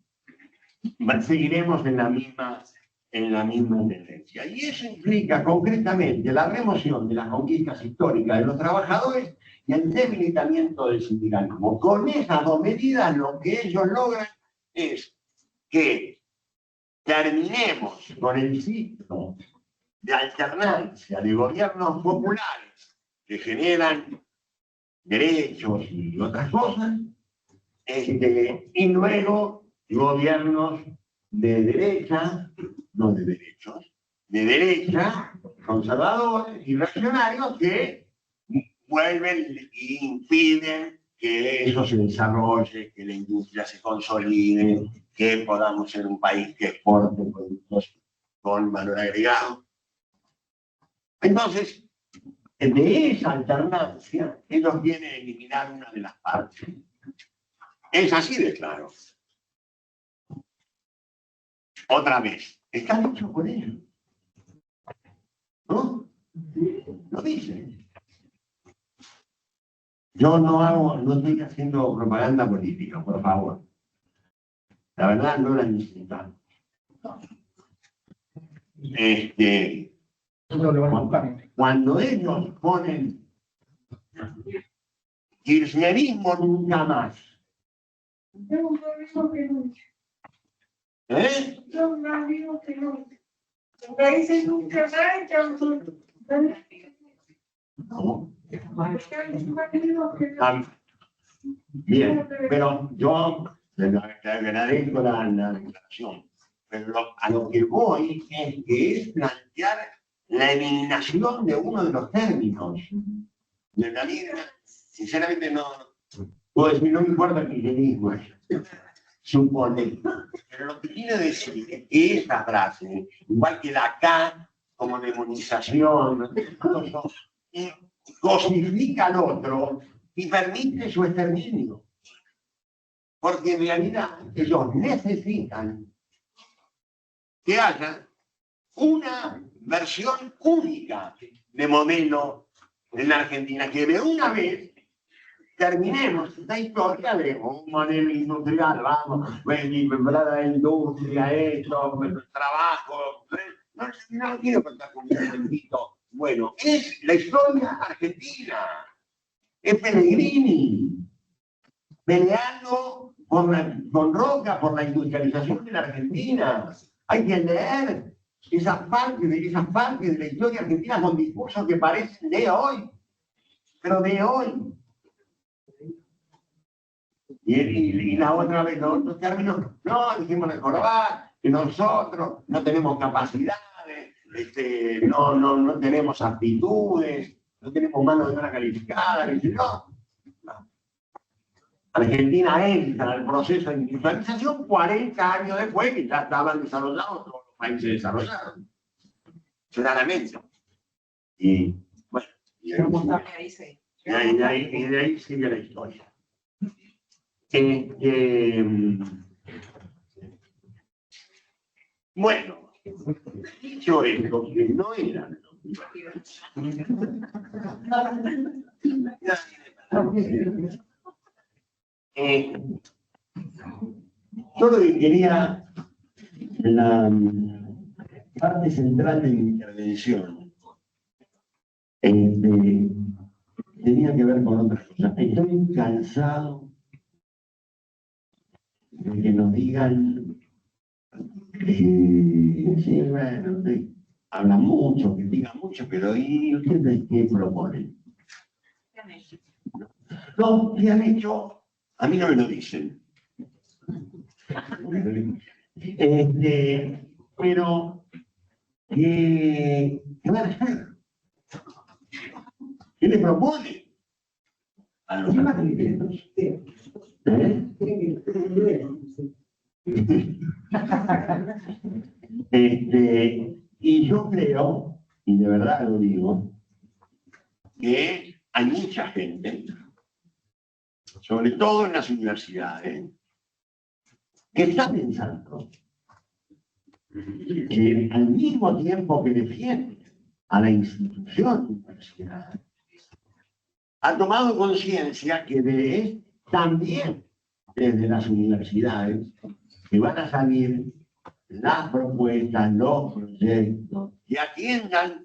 S6: seguiremos en la misma tendencia. Y eso implica concretamente la remoción de las conquistas históricas de los trabajadores y el debilitamiento del sindicalismo. Con esas dos medidas lo que ellos logran es que terminemos con el ciclo de alternancia de gobiernos populares que generan derechos y otras cosas, y luego gobiernos de derecha, no de derechos, de derecha, conservadores y reaccionarios que vuelven e impiden que eso se desarrolle, que la industria se consolide, que podamos ser un país que exporte productos con valor agregado. Entonces, de esa alternancia, ellos quieren eliminar una de las partes. Es así de claro. Otra vez, están hechos por ellos. ¿No? Lo dicen. Yo no estoy haciendo propaganda política, por favor. La verdad no la necesitamos. Cuando ellos ponen kirchnerismo nunca más. ¿Eh?
S7: No digo que no. En países nunca más,
S6: ¿Cómo? Bien, pero yo te agradezco la declaración, pero a lo que voy es que es plantear la eliminación de uno de los términos. De la vida, sinceramente no puedo decir, no me importa el kirchnerismo, supone, pero lo que quiere decir es que esta frase, igual que la K como demonización, cosifica al otro y permite su exterminio. Porque en realidad ellos necesitan que haya una versión única de modelo en la Argentina, que de una vez terminemos esta historia de un modelo industrial, vamos, la industria, esto, trabajo. No quiero contar con un momentito. Bueno, es la historia argentina. Es Pellegrini peleando con Roca por la industrialización de la Argentina. Hay que leer esas partes de la historia argentina con discursos que parecen de hoy, pero de hoy. Y la otra vez, los otros términos, no, dijimos de Jorobá, que nosotros no tenemos capacidades, no tenemos aptitudes, no tenemos mano de obra calificada, no. Argentina entra al proceso de industrialización 40 años después que ya estaban desarrollados todos los países desarrollados. Claramente. Y bueno, y de ahí sigue la historia. Bueno, dicho esto, que no eran yo lo que quería, la parte central de mi intervención, tenía que ver con otras cosas. Estoy cansado de que nos digan, sí, bueno, sí, hablan mucho, critican mucho, pero ¿y ustedes qué proponen? No, ¿qué han hecho? A mí no me lo dicen. Pero, ¿qué van a hacer? ¿Qué le propone a los argentinos? Y yo creo, y de verdad lo digo, que hay mucha gente, sobre todo en las universidades, que está pensando que al mismo tiempo que defiende a la institución universitaria, ha tomado conciencia que también desde las universidades que van a salir las propuestas, los proyectos que atiendan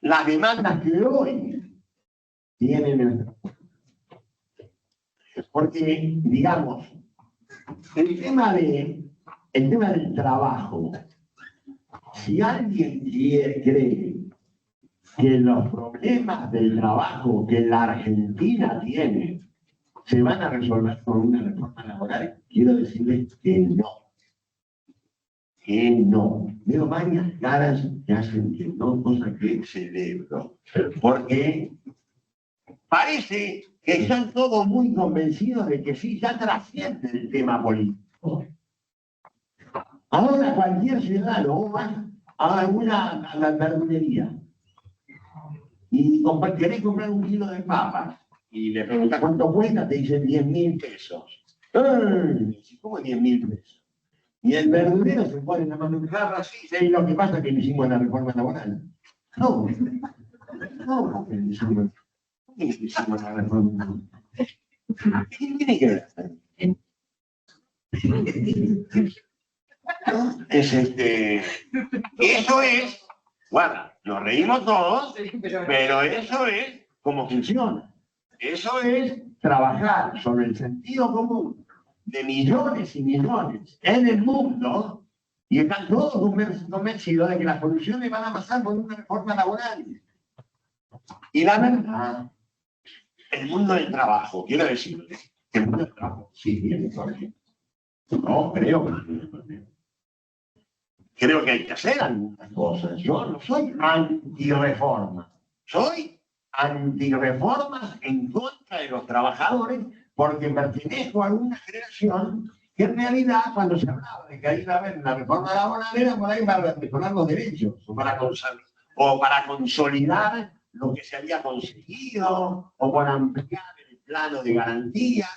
S6: las demandas que hoy tienen
S8: Porque, digamos, el tema del trabajo, si alguien cree que los problemas del trabajo que la Argentina tiene se van a resolver con una reforma laboral, quiero decirles que no. Que no. Veo varias caras que hacen que no, cosa que celebro. Porque parece que están todos muy convencidos de que sí, ya trasciende el tema político. Ahora cualquier ciudadano va a la verdulería y querés comprar un kilo de papas y le preguntas cuánto cuesta, te dicen 10.000 pesos. ¿Cómo 10.000 pesos? Y el verdulero se pone en la mano en jarra, sí, ¿sabes lo que pasa? Que le hicimos la reforma laboral. No, no, que le hicimos la reforma laboral. ¿Qué tiene que ver? Eso es, guarda, nos reímos todos, pero eso es cómo funciona. Eso es trabajar sobre el sentido común de millones y millones en el mundo y están todos convencidos de que las soluciones van a pasar por una reforma laboral. Y la verdad, el mundo del trabajo, quiero decir, el mundo del trabajo sí tiene problemas. No, creo que tiene problemas. Creo que hay que hacer algunas cosas. Yo no soy anti-reforma, soy anti-reformas en contra de los trabajadores porque pertenezco a una generación que en realidad cuando se hablaba de que iba a haber una reforma laboral era por ahí para mejorar los derechos o para consolidar lo que se había conseguido o para ampliar el plano de garantía.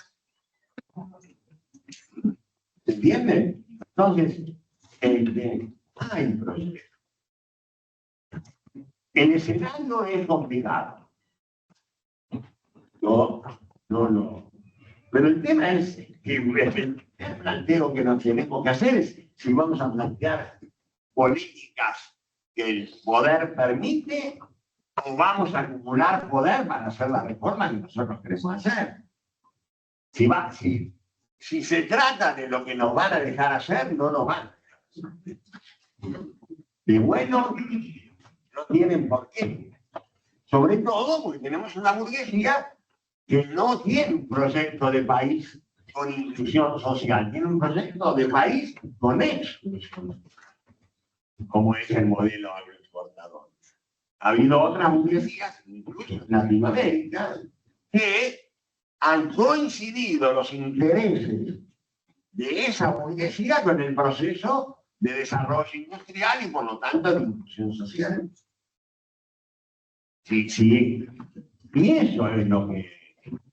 S8: ¿Se entiende? Entonces, hay proyectos. El escenario es complicado. No. Pero el tema es que el planteo que nos tenemos que hacer es si vamos a plantear políticas que el poder permite o vamos a acumular poder para hacer la reforma que nosotros queremos hacer. Si se trata de lo que nos van a dejar hacer, no nos van a dejar hacer. De bueno, no tienen por qué. Sobre todo porque tenemos una burguesía que no tiene un proyecto de país con inclusión social, tiene un proyecto de país con exclusión, como es el modelo agroexportador. Ha habido otras burguesías, incluso en Latinoamérica, que han coincidido los intereses de esa burguesía con el proceso de desarrollo industrial y por lo tanto de inclusión social. Sí. Y eso es lo que,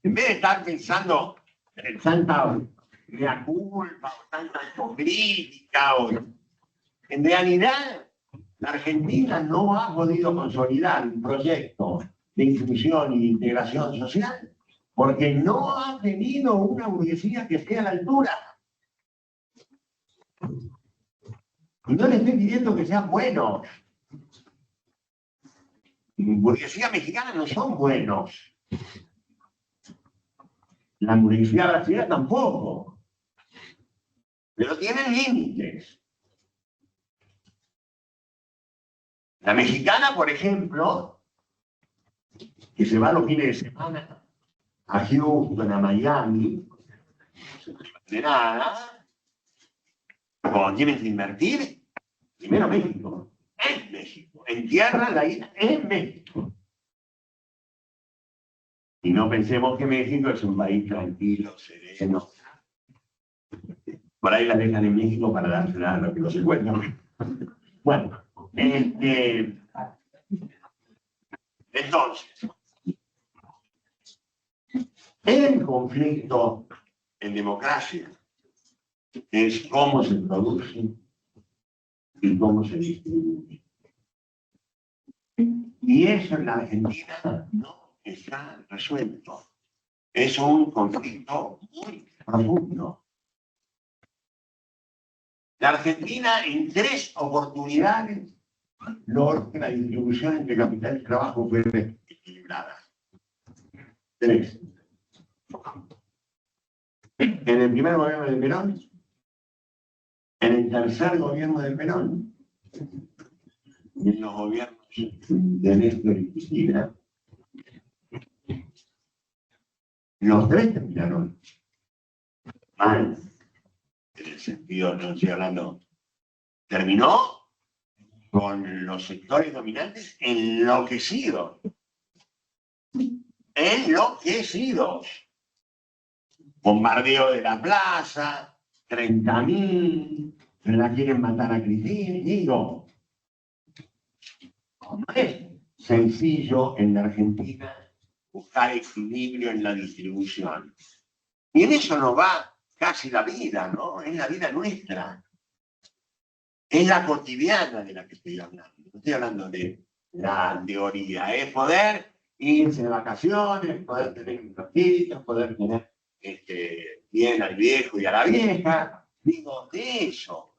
S8: en vez de estar pensando en tanta mea culpa o tanta autocrítica, en realidad la Argentina no ha podido consolidar un proyecto de inclusión y de integración social porque no ha tenido una burguesía que esté a la altura. Y no le estoy pidiendo que sean buenos. Burguesía mexicana no son buenos. La burguesía brasileña tampoco. Pero tienen límites. La mexicana, por ejemplo, que se va los fines de semana a Houston, a Miami, de nada, cuando tienen que invertir, primero México, es México, en tierra la isla es México. Y no pensemos que México es un país tranquilo, sereno. Por ahí la dejan en México para dársela a lo que no se encuentran. Bueno, entonces, el conflicto en democracia es cómo se produce y cómo se distribuye. Y eso en la Argentina no está resuelto. Es un conflicto muy profundo. La Argentina en 3 oportunidades logró que la distribución entre capital y trabajo fuera equilibrada. 3. En el primer gobierno de Perón, en el tercer gobierno de Perón, y en los gobiernos de Néstor y Cristina, los tres terminaron mal. En el sentido, no estoy hablando, terminó con los sectores dominantes enloquecidos. Enloquecidos. Bombardeo de la plaza, 30.000, la quieren matar a Cristina. Digo, no es sencillo en la Argentina buscar equilibrio en la distribución. Y en eso nos va casi la vida, ¿no? Es la vida nuestra. Es la cotidiana de la que estoy hablando. No estoy hablando de la teoría. Es poder irse de vacaciones, poder tener unos hijitos, poder tener bien al viejo y a la vieja. Digo, de eso.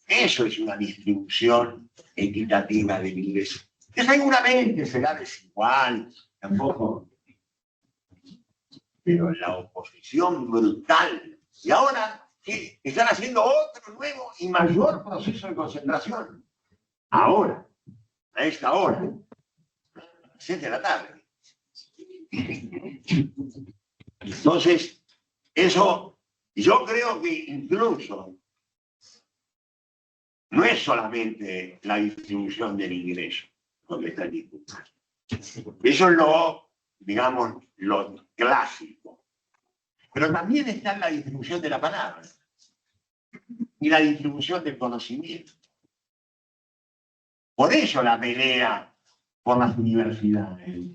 S8: Eso es una distribución equitativa de ingresos. Que seguramente será desigual, tampoco. Pero la oposición brutal. Y ahora, ¿qué? Están haciendo otro nuevo y mayor proceso de concentración. Ahora, a esta hora, 7 de la tarde. Entonces, eso, yo creo que incluso no es solamente la distribución del ingreso lo que está disputando. Eso es lo, digamos, lo clásico. Pero también está la distribución de la palabra y la distribución del conocimiento. Por eso la pelea por las universidades.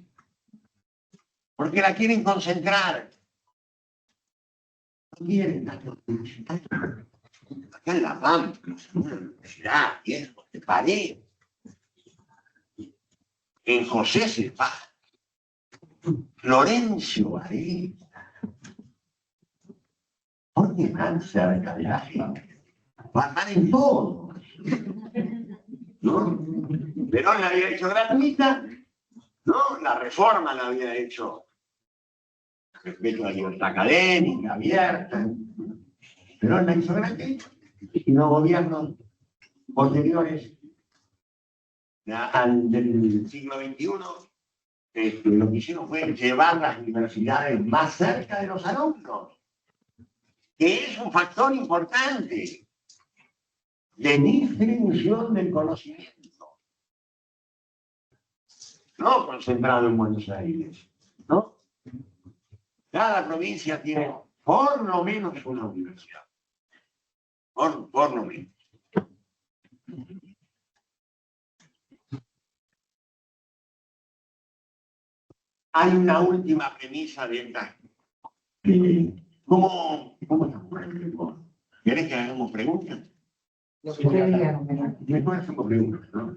S8: Porque la quieren concentrar. No quieren tanto universidad. Acá en La Pampa, una universidad, viejo, de pared. En José Cepaz, Florencio Varela. Porque van cerca de la gente. Van en todo. ¿No? Perón la había hecho gratuita, ¿no? La reforma la había hecho respecto a la libertad académica, abierta. Perón la hizo gratuita. Y los gobiernos posteriores del siglo XXI, lo que hicieron fue llevar las universidades más cerca de los alumnos, que es un factor importante de distribución del conocimiento. No concentrado en Buenos Aires, ¿no? Cada provincia tiene por lo menos una universidad. Por lo menos. Hay una última premisa de esta. ¿Cómo estamos? ¿Querés que hagamos preguntas? Después hacemos preguntas, ¿no?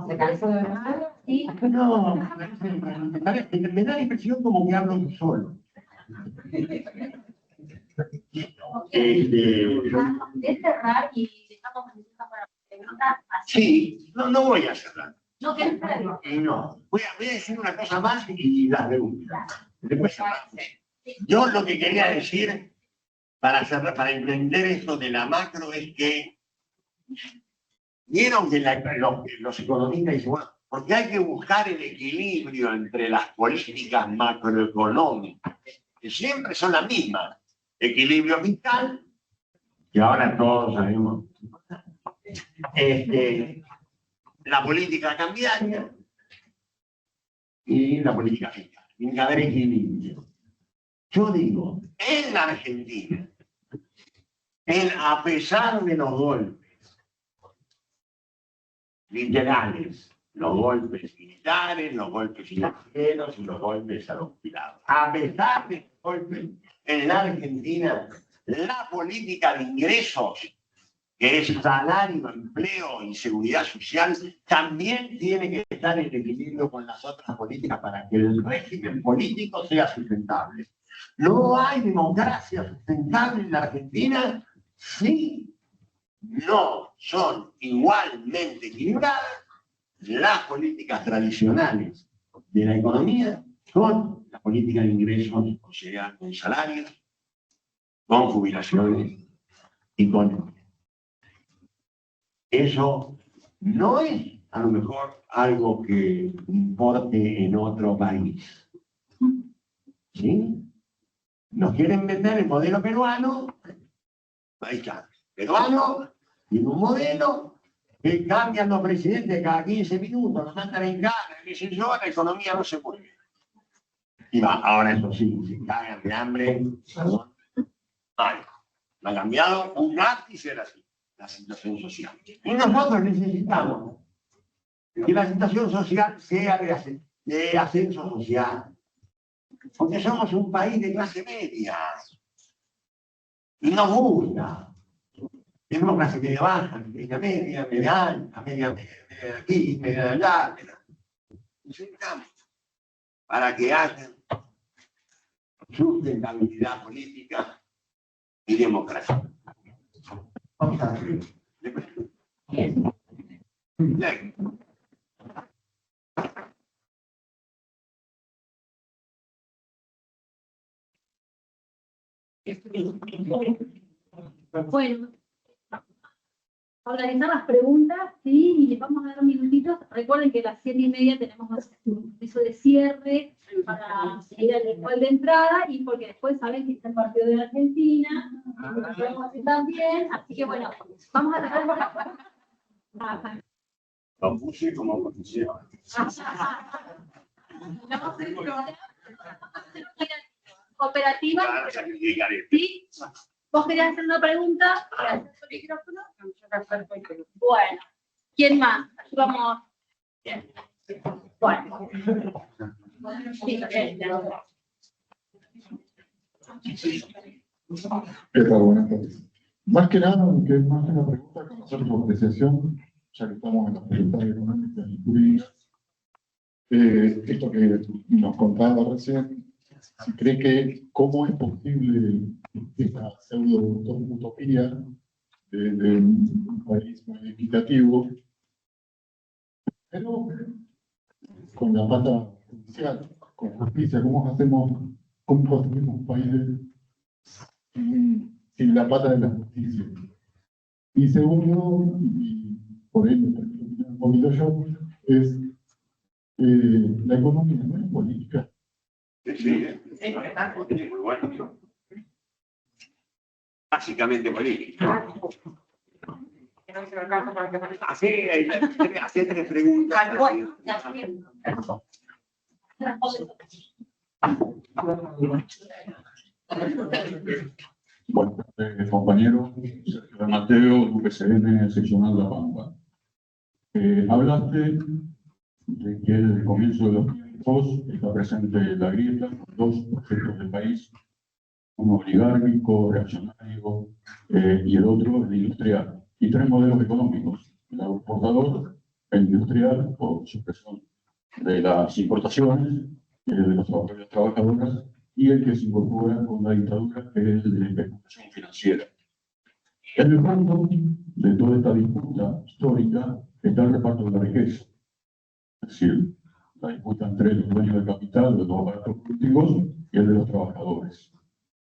S2: ¿Se cansó de hablar? Sí.
S8: No, me da la impresión como que hablo solo.
S4: ¿Es cerrar y dejamos para preguntar?
S8: Sí, no voy a cerrar.
S4: ¿No querés cerrar?
S8: No, voy a decir una cosa más y las preguntas. Después cerramos. Yo lo que quería decir para entender esto de la macro es que vieron que los economistas dicen, bueno, porque hay que buscar el equilibrio entre las políticas macroeconómicas, que siempre son las mismas. Equilibrio fiscal, que ahora todos sabemos, la política cambiaria y la política fiscal. Tiene que haber equilibrio. Yo digo, en la Argentina, a pesar de los golpes literales, los golpes militares, los golpes financieros y los golpes a los jubilados, a pesar de los golpes, en la Argentina, la política de ingresos, que es salario, empleo y seguridad social, también tiene que estar en equilibrio con las otras políticas para que el régimen político sea sustentable. No hay democracia sustentable en la Argentina si no son igualmente equilibradas las políticas tradicionales de la economía son la política de ingresos, o sea, con salarios, con jubilaciones y con... Eso no es a lo mejor algo que importe en otro país. ¿Sí? Nos quieren vender el modelo peruano, ahí está, peruano, tiene un modelo que cambian los presidentes cada 15 minutos, nos mandan en cara, qué sé yo, la economía no se mueve. Y va, ahora eso sí, se cagan de hambre, perdón, vale, no ha cambiado un ápice era así, la situación social. Y nosotros necesitamos que la situación social sea de ascenso social. Porque somos un país de clase media. Y nos gusta. Tenemos clase media baja, media alta, media aquí, media allá. Necesitamos para que haya sustentabilidad política y democracia. Vamos a ver. Bien.
S4: Bueno, organizar las preguntas, sí, y les vamos a dar un minutito. Recuerden que a las 7:30 tenemos un piso de cierre para ir al ritual de entrada y porque después saben que está el partido de la Argentina, también, así que bueno, vamos a tratar de...
S6: Lo puse como oposición.
S4: Cooperativa.
S6: Claro, sacrificaré.
S4: ¿Sí? ¿Vos querías hacer una pregunta? ¿Gracias por el micrófono? Bueno, ¿quién más? Vamos. Bien. Bueno. Sí,
S9: ¿Qué tal? Buenas tardes. Más que nada, que es más que una pregunta, conocer su apreciación, ya que estamos en las preguntas económicas y jurídicas. Esto que nos contaba recién, si cree que cómo es posible esta pseudo-utopía de un país muy equitativo, pero con la pata judicial, con justicia, cómo construimos un país sin la pata de la justicia. Y segundo, y por ahí me permito un poquito yo, es la economía, no es política.
S6: Sí, muy bueno. Básicamente política. Hace tres preguntas.
S9: Bueno, compañero Sergio Mateo, UPCN seccional La Pampa. Hablaste de que desde el comienzo de los tiempos está presente la grieta, dos proyectos del país, uno oligárquico, reaccionario, y el otro el industrial. Y tres modelos económicos, el agroexportador, el industrial, por supresión de las importaciones, de los trabajadores y trabajadoras, y el que se incorpora con la dictadura, que es el de la especulación financiera. En el fondo de toda esta disputa histórica está el reparto de la riqueza. Es decir, la disputa entre los dueños del capital, de los aparatos políticos, y el de los trabajadores.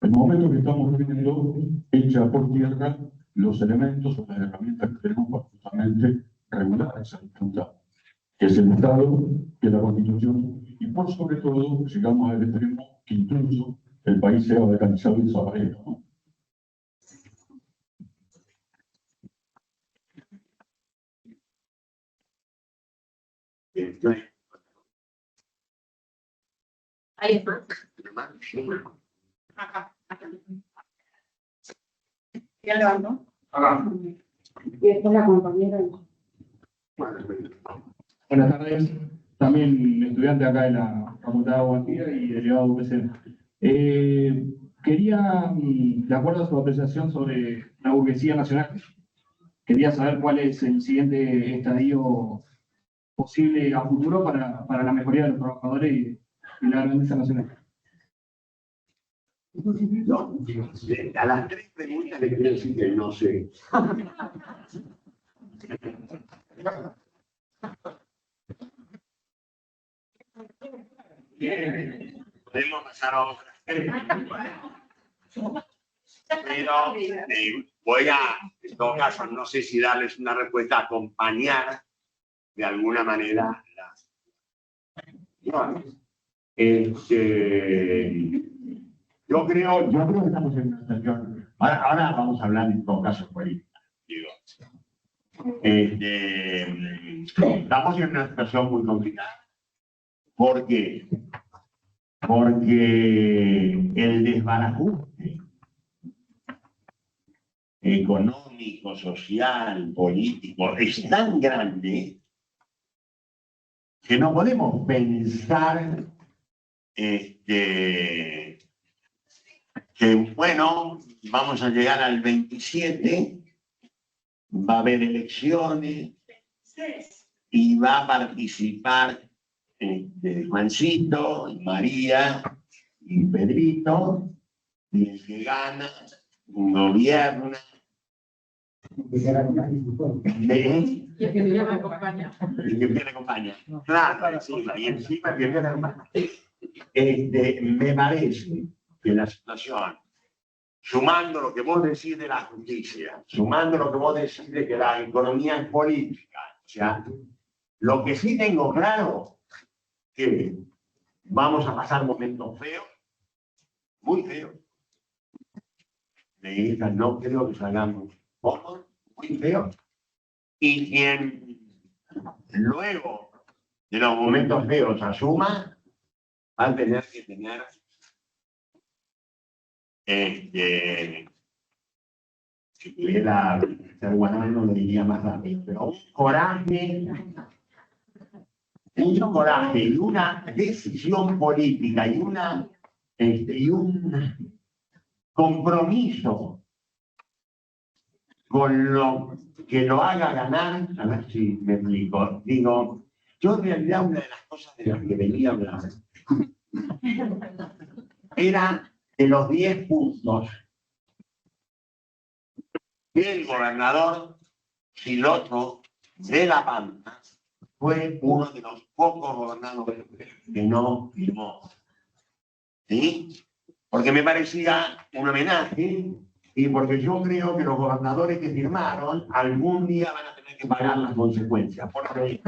S9: El momento que estamos viviendo echa por tierra los elementos o las herramientas que tenemos para justamente regular esa disputa, que es el Estado, que es la Constitución, y por sobre todo llegamos al extremo que incluso el país sea organizado y desaparezca, ¿no?
S4: Ahí está.
S3: Acá. ¿Quién levantó? Y después la compañera.
S10: Buenas tardes, también estudiante acá de la Facultad de Abogacía y delegado de UPCN. Quería, de acuerdo a su apreciación sobre la burguesía nacional, quería saber cuál es el siguiente estadio posible a futuro para la mejoría de los trabajadores y la grandeza nacional.
S6: No, a las tres preguntas le quiero decir que no sé.
S8: Podemos pasar a otra. Pero voy a, en todo caso, no sé si darles una respuesta, acompañar de alguna manera las. Yo creo que estamos en una situación. Ahora vamos a hablar en todo caso política. Digo. Estamos en una situación muy complicada. ¿Por qué? Porque el desbarajuste económico, social, político es tan grande que no podemos pensar que, bueno, vamos a llegar al 27, va a haber elecciones y va a participar Juancito, y María y Pedrito, y el que gana gobierna.
S3: Y el que viene acompaña.
S8: El que viene acompaña. Claro, encima, y encima el que viene acompaña. Me parece que la situación, sumando lo que vos decís de la justicia, sumando lo que vos decís de que la economía es política, o sea, lo que sí tengo claro que vamos a pasar momentos feos, muy feos. De esta no creo que salgamos pocos, muy feos. Y quien luego de los momentos feos asuma, va a tener que tener si pudiera ser guanano lo diría más rápido, pero un coraje y una decisión política y un compromiso con lo que lo haga ganar. A ver si me explico. Digo, yo en realidad una de las cosas de las que venía a hablar era de los 10 puntos que el gobernador Siloto de La Pampa fue uno de los pocos gobernadores que no firmó. ¿Sí? Porque me parecía un homenaje y porque yo creo que los gobernadores que firmaron algún día van a tener que pagar las consecuencias. Porque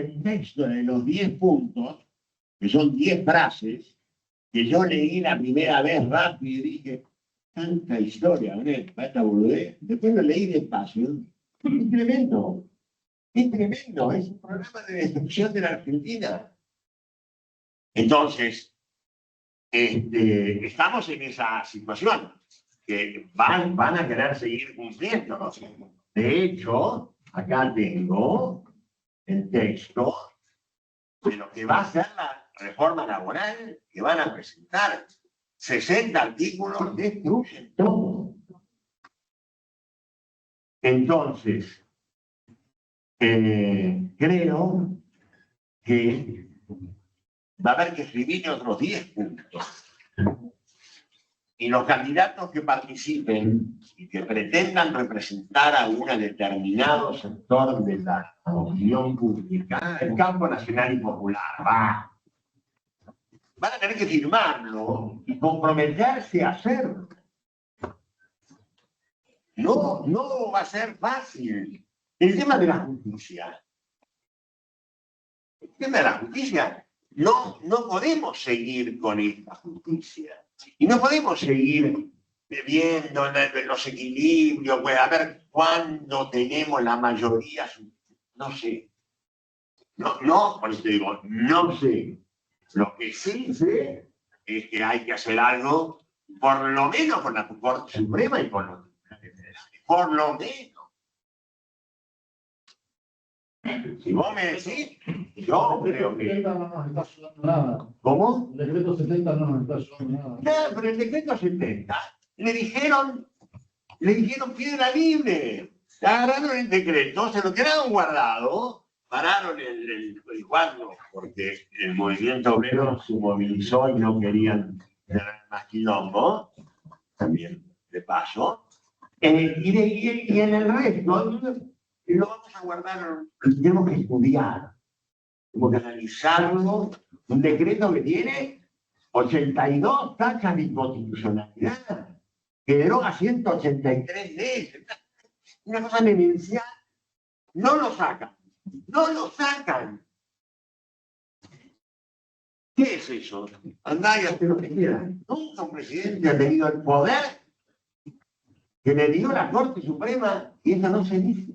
S8: el texto de los 10 puntos, que son 10 frases, que yo leí la primera vez rápido y dije, tanta historia, ¿no? Esta boludez. Después lo leí despacio. Es tremendo. Es tremendo. Es un programa de destrucción de la Argentina. Entonces, estamos en esa situación que van a querer seguir cumpliendo. De hecho, acá tengo el texto de lo que va a ser la reforma laboral que van a presentar. 60 artículos destruyen todo. Entonces, creo que va a haber que escribir otros 10 puntos. Y los candidatos que participen y que pretendan representar a un determinado sector de la opinión pública, el campo nacional y popular, van a tener que firmarlo y comprometerse a hacerlo. No va a ser fácil. El tema de la justicia. El tema de la justicia. No podemos seguir con esta justicia. Y no podemos seguir viendo los equilibrios, pues, a ver cuándo tenemos la mayoría. No sé. No, por eso te digo, no sé. Lo que sí sé es que hay que hacer algo, por lo menos con la Corte Suprema y con los tribunales federales. Por lo menos. Si vos me decís, yo creo que...
S11: No está ayudando nada.
S8: ¿Cómo?
S11: El decreto 70 no nos está ayudando nada.
S8: No, pero el decreto 70 le dijeron piedra libre. Agarraron el decreto, se lo quedaron guardado, pararon el cuadro, porque el movimiento obrero se movilizó y no querían tener más quilombo. También de paso, y en el resto lo vamos a guardar, tenemos que estudiar, tenemos que analizarlo, un decreto que tiene 82 tachas de inconstitucionalidad, que deroga 183 leyes, una cosa demencial, no lo sacan, no lo sacan. ¿Qué es eso? Andá y hazte lo que quieras. Nunca un presidente ha tenido el poder que le dio la Corte Suprema, y eso no se dice.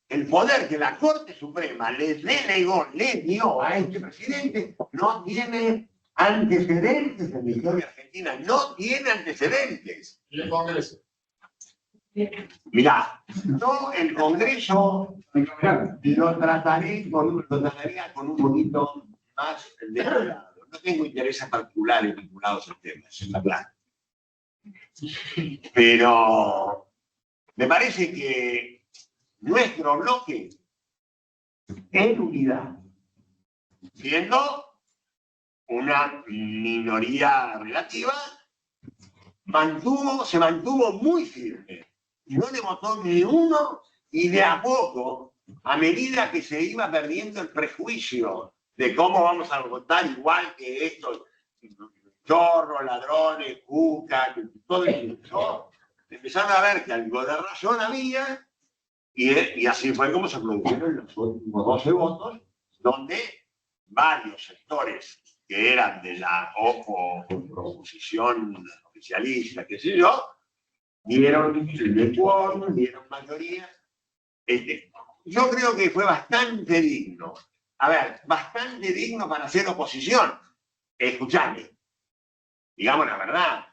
S8: El poder que la Corte Suprema le delegó, le dio a este presidente, no tiene antecedentes en la historia argentina, no tiene antecedentes.
S11: ¿Y el Congreso?
S8: Mirá, yo el Congreso lo trataría con un poquito más de cuidado. No tengo intereses particulares vinculados al tema, eso está claro. Pero me parece que nuestro bloque en unidad, siendo una minoría relativa, se mantuvo muy firme. No le votó ni uno, y de a poco, a medida que se iba perdiendo el prejuicio de cómo vamos a votar igual que estos chorros, ladrones, cuca, todo eso, empezaron a ver que algo de razón había, y así fue como se produjeron los últimos 12 votos, donde varios sectores que eran de la oposición oficialista, qué sé yo, dieron quórum, dieron mayoría. Yo creo que fue bastante digno. A ver, bastante digno para hacer oposición. Escuchadme, digamos la verdad,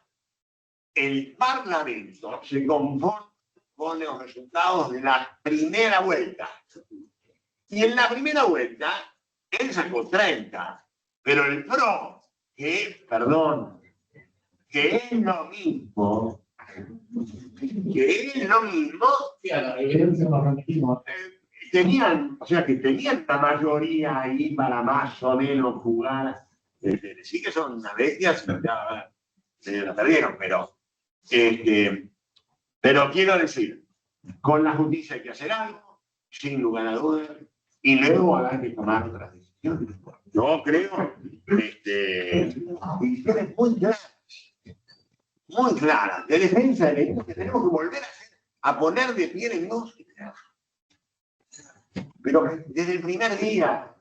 S8: el Parlamento se conforma con los resultados de la primera vuelta. Y en la primera vuelta, él sacó 30. Pero el PRO, que es lo mismo, tenían la mayoría ahí para más o menos jugar. Sí que son unas bestias, ya la perdieron, pero quiero decir, con la justicia hay que hacer algo, sin lugar a dudas, y luego habrá que tomar otras decisiones. Yo creo, decisiones muy claras, de defensa de la industria, tenemos que volver a poner de pie la industria. Pero desde el primer día,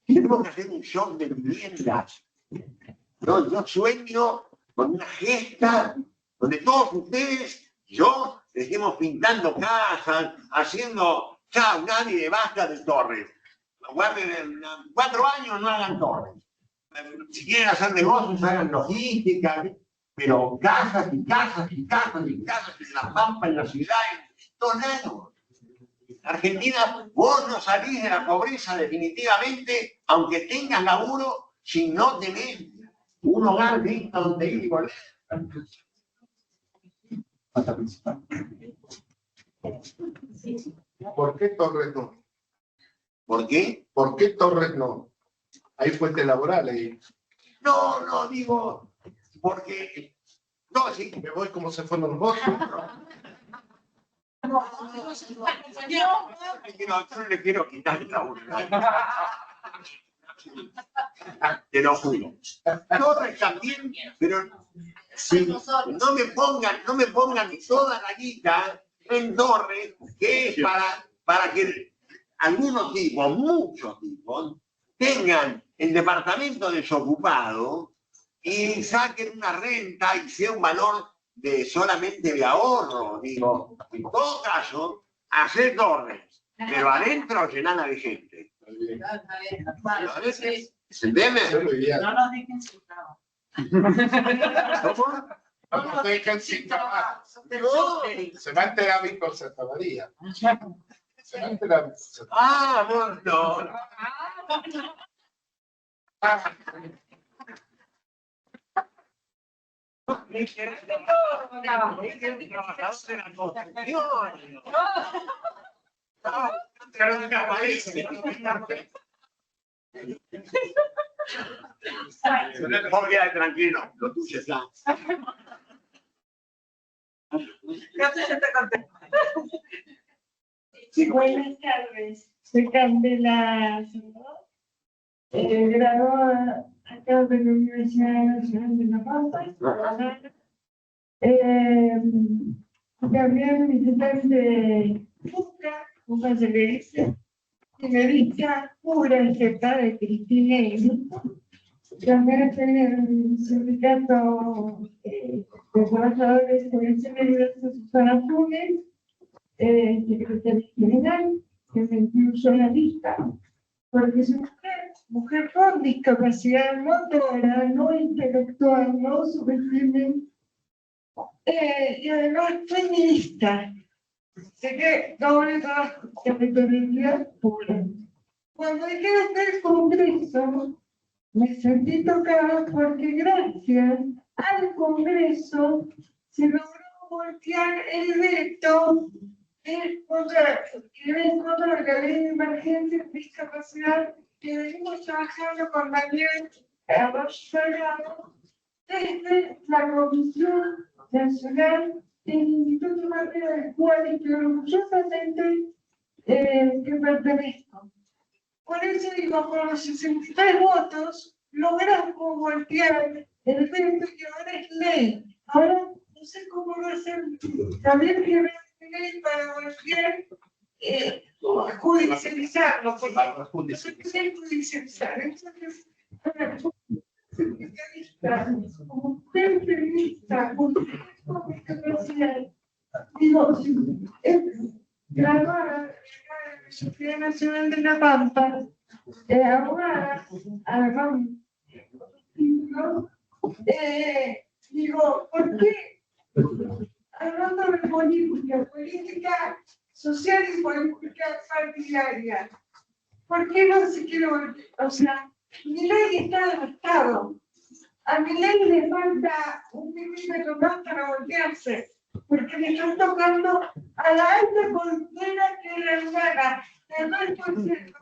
S8: tenemos que hacer un shock de viviendas. Yo sueño con una gesta donde todos ustedes, yo, estemos pintando casas, haciendo, chao, nadie basta de torres. Guarden 4 años, no hagan torres. Si quieren hacer negocios, hagan logística, pero casas y casas y casas y casas en la Pampa, en la ciudad, en todos lados. Argentina, vos no salís de la pobreza definitivamente, aunque tengas laburo, si no tenés un hogar digno donde ir y volver.
S12: ¿Por qué Torres no?
S8: ¿Por qué?
S12: ¿Por qué Torres no? Hay fuentes laborales.
S8: No, digo, porque... No, sí.
S12: Me voy como se fueron los votos.
S8: Yo no le quiero quitar el laburo. Te lo juro. Torres también, pero si no me pongan toda la guita en Torres, que es para que algunos tipos, muchos tipos, tengan el departamento desocupado y saquen una renta y sea un valor solamente de ahorro. Digo, en todo caso, hacer Torres, pero adentro llenada de gente. ¿Se entiende?
S2: No nos dejen sin trabajo.
S12: ¿Cómo? No nos dejen sin trabajo. Se va a enterar mi conservaduría. Se va a enterar mi conservaduría.
S8: No.
S6: Mejor queda tranquilo, lo tuyo está.
S7: Buenas tardes, soy Candela Salvador, graduada acá de la Universidad Nacional de La Pampa. También visitante UCA se le dice, y me dice pura aceptada de Cristina y grupo. También estoy en el sindicato de trabajadores de Comisión Universal Susana Funes, secretaria general, que me incluyo en la lista, porque soy mujer con discapacidad motora, no intelectual, no subestimen, y además feminista. Sé que doble trabajo, territorialidad pura. Cuando llegué a este congreso, me sentí tocada porque gracias al Congreso se logró voltear el veto en contra de la ley de emergencia de discapacidad que venimos trabajando con Daniel Salgado desde la Comisión Nacional del Instituto Mateo del cual estoy orgullosamente que pertenezco. Por eso digo, con los 63 votos, logramos voltear el veto y ahora es ley. Ahora no sé cómo va a ser, también que ver ley para voltear, judicializarlo, porque no se puede judicializar. Entonces, como mujer feminista, con discapacidad, digo, graduada de la Universidad Nacional de La Pampa, abogada, digo, ¿por qué? Hablando de política social y política partidaria, ¿por qué no se quiere volver? O sea, mi ley está devastado. A mi ley le falta un milímetro más para voltearse, porque le están tocando a la alta columna que es la hermana, del 2%.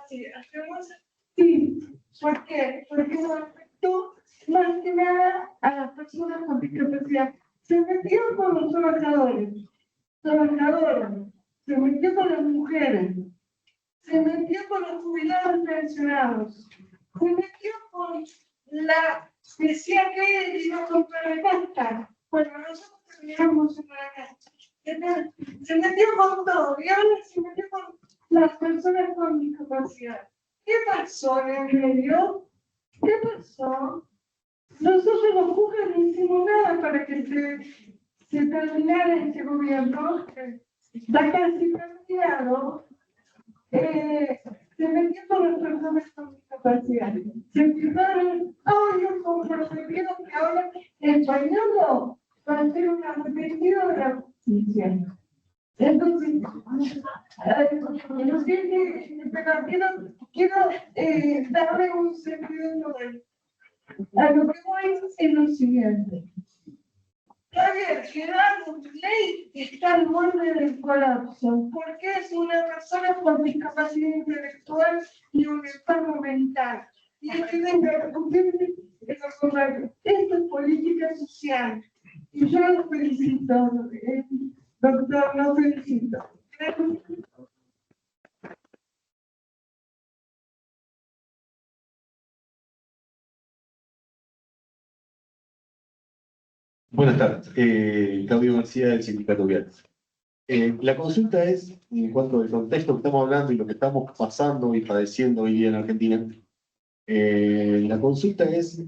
S7: Sí, hacemos sí. ¿Por qué? Porque se afectó más que nada a las personas con discapacidad. Se metió con los trabajadoras, se metió con las mujeres, se metió con los jubilados pensionados, se metió con la decía que iba a comprar la casta. Bueno, nosotros terminamos en la casta. Se metió con todo y ahora se metió con las personas con discapacidad. ¿Qué pasó en el medio? ¿Qué pasó? Nosotros los Jujas no hicimos nada para que se terminara este gobierno. Está casi terminado. Se metió con las personas con discapacidad. Se empezaron, yo comprometieron que ahora el español va a ser una repetida de la justicia. Entonces, quiero darle un sentido nuevo. A lo que voy es lo siguiente. Javier Gerardo Ley está al borde del colapso porque es una persona con discapacidad intelectual y un enfermo mental. Y tienen que recuperar esto es política social. Y yo lo felicito, doctor, lo felicito.
S13: Buenas tardes, Claudio García del Sindicato Vial. La consulta es, en cuanto al contexto que estamos hablando y lo que estamos pasando y padeciendo hoy día en Argentina, la consulta es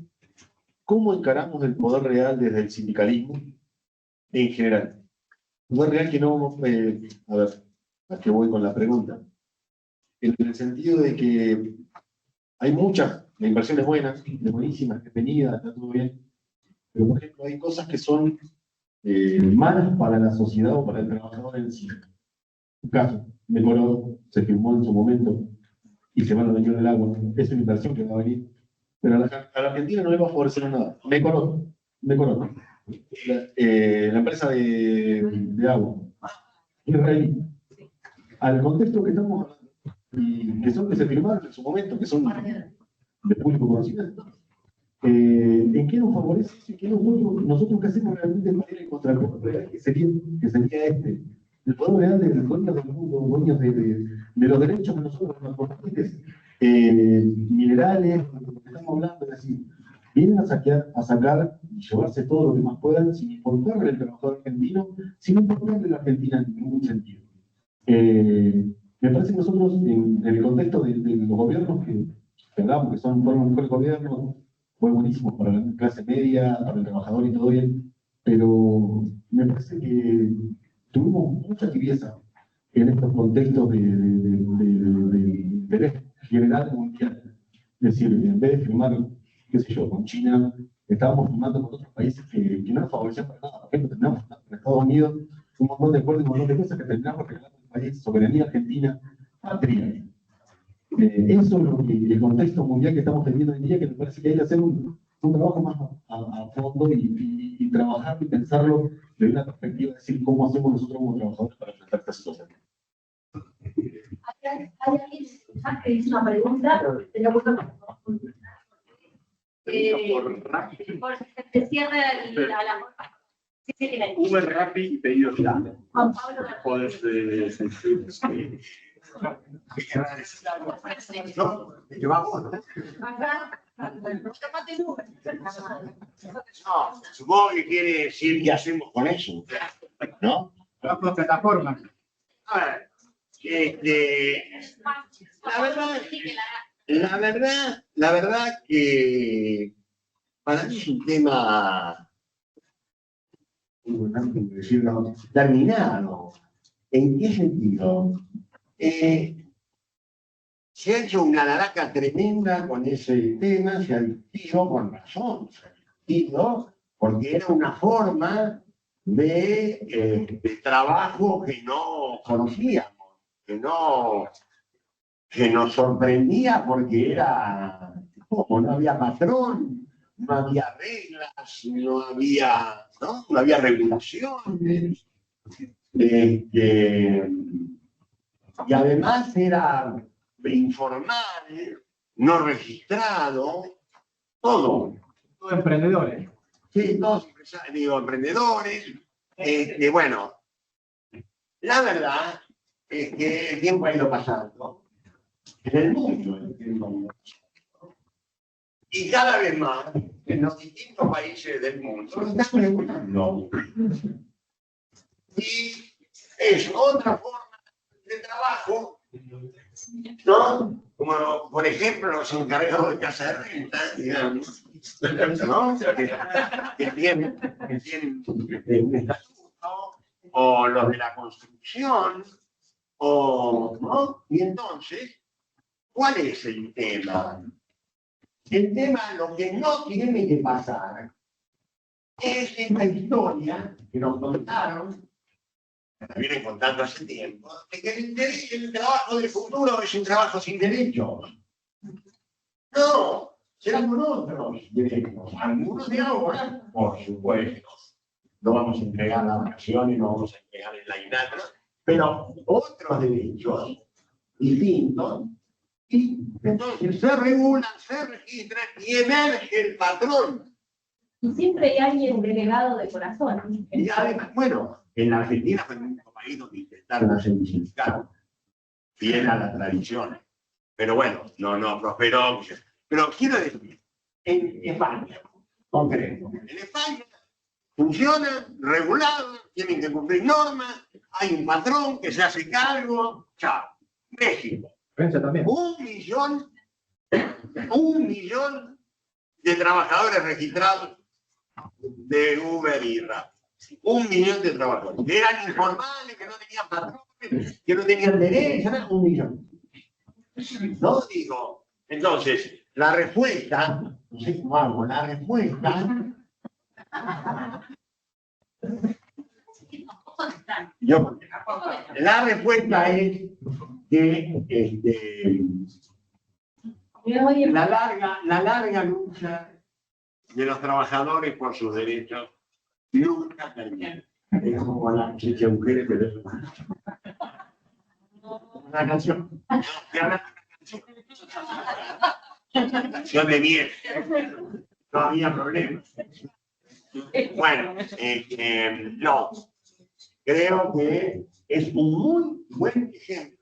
S13: ¿cómo encaramos el poder real desde el sindicalismo en general? Poder real que no, a ver, a qué voy con la pregunta. En el sentido de que hay muchas, la inversión es buena, es buenísima, es bienvenida, está todo bien. Pero, por ejemplo, hay cosas que son malas para la sociedad o para el trabajador en sí. Un caso, Mecoró se firmó en su momento y se van a dañar el agua. Es una inversión que va a venir. Pero a la Argentina no le va a favorecer nada. Mecoró. La empresa de agua israelí. Al contexto que estamos hablando, y que son que se firmaron en su momento, que son de público conocimiento. ¿En qué nos favorece eso? ¿En qué nosotros qué hacemos realmente para ir en contra del poder real, que sería el poder real de los dueños del mundo, dueños de los derechos que nosotros nos corresponden, minerales, lo que estamos hablando, es decir, vienen a sacar y llevarse todo lo que más puedan sin importarle al trabajador argentino, sin importarle a la Argentina en ningún sentido. Me parece que nosotros, en el contexto de los gobiernos que hablamos, que fueron los mejores gobiernos, fue buenísimo para la clase media, para el trabajador y todo bien, pero me parece que tuvimos mucha tibieza en estos contextos de interés general mundial. Es decir, en vez de firmar, qué sé yo, con China, estábamos firmando con otros países que no nos favorecían para nada. Por ejemplo, terminamos con Estados Unidos un montón de acuerdos y un montón de cosas que terminamos regalando al país, soberanía argentina, patria. Eso es lo que, el contexto mundial que estamos teniendo hoy en día, que me parece que hay que hacer un trabajo más a fondo y trabajar y pensarlo desde una perspectiva de decir cómo hacemos nosotros como trabajadores para enfrentar esta situación.
S4: Hay alguien que hizo una pregunta, te lo puedo por se cierra a la sí, sí, tiene.
S5: Uber, Rappi y pedidos ya.
S4: Juan Pablo
S5: Joder,
S8: No, supongo que quiere decir qué hacemos con eso, ¿no?
S12: Las plataformas.
S8: A ver, la verdad que para mí es un tema, decirlo, terminado. ¿En qué sentido? Se ha hecho una laraca tremenda con ese tema, se ha discutido con razón, se ha discutido porque era una forma de trabajo que no conocíamos, que nos sorprendía porque era como no había patrón, no había reglas, no había regulaciones. Y además era informal, no registrado, todo.
S12: Todos emprendedores.
S8: Sí, todos emprendedores. Bueno, la verdad es que el tiempo ha ido pasando. En el mundo el tiempo ha ido pasando. Y cada vez más, en los distintos países del mundo, lo están regulando. Y es otra forma de trabajo, ¿no? Como, por ejemplo, los encargados de casa de renta, digamos, ¿no? Que tienen un estatuto, o los de la construcción, ¿no? Y entonces, ¿cuál es el tema? El tema, lo que no tiene que pasar, es esta historia que nos contaron, que vienen contando hace tiempo, de que el trabajo del futuro es un trabajo sin derechos. No, serán con otros derechos. Algunos de ahora, por supuesto. No vamos a entregar la vacación y no vamos a entregar el aguinaldo, pero otros derechos distintos. Y entonces se regulan, se registran y emerge el patrón.
S4: Y siempre hay alguien delegado de corazón.
S8: Y además, bueno, en la Argentina fue el único país donde intentaron hacer un sindicato, fiel a las tradiciones. Pero bueno, no prosperó. Pero quiero decir, en España, concreto, en España funciona, regulado, tienen que cumplir normas, hay un patrón que se hace cargo, chao. México.
S12: También.
S8: 1.000.000 de trabajadores registrados de Uber y Rappi. 1.000.000 de trabajadores. Que eran informales, que no tenían patrones, que no tenían derechos, 1.000.000. No digo. Entonces, la respuesta, no sé cómo hago, la respuesta. La respuesta es que la larga lucha de los trabajadores por sus derechos nunca termina. Es como la chicha mujeres, pero Una canción. Canción de miel. No había problema. Bueno, no. Creo que es un muy buen ejemplo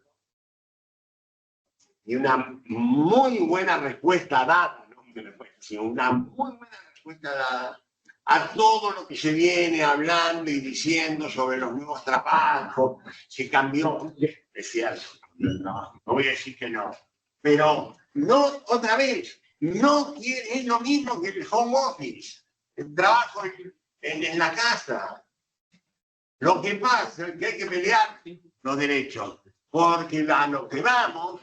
S8: y una muy buena respuesta dada, no una respuesta, sino una muy buena respuesta dada a todo lo que se viene hablando y diciendo sobre los nuevos trabajos, que cambió, es cierto, no voy a decir que no, pero no, otra vez, no es lo mismo que el home office, el trabajo en la casa. Lo que pasa es que hay que pelear los derechos, porque a lo que vamos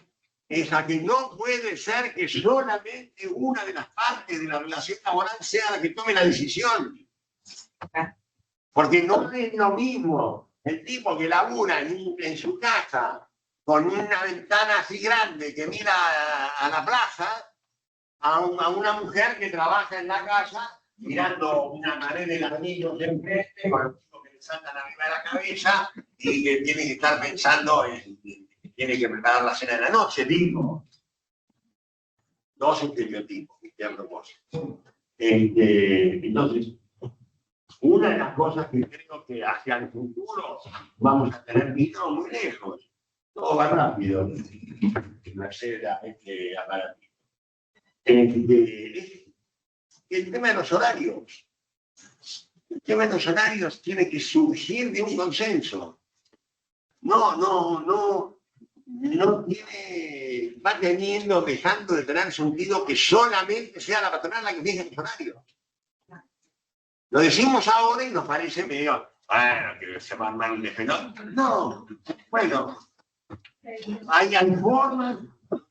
S8: es a que no puede ser que solamente una de las partes de la relación laboral sea la que tome la decisión. Porque no es lo mismo el tipo que labura en su casa con una ventana así grande que mira a la plaza a una mujer que trabaja en la casa mirando una pared de ladrillos de enfrente con los chicos que le saltan arriba de la cabeza y que tiene que estar pensando en tiene que preparar la cena de la noche, digo. Dos estereotipos, a propósito. Entonces, una de las cosas que creo que hacia el futuro vamos a tener visto muy lejos. Todo va rápido. La seda, aparatito. El tema de los horarios. El tema de los horarios tiene que surgir de un consenso. No tiene, va teniendo, dejando de tener sentido que solamente sea la patronal la que fija el horarios. Lo decimos ahora y nos parece medio, bueno, que se va a armar un desfenón. No, bueno, hay formas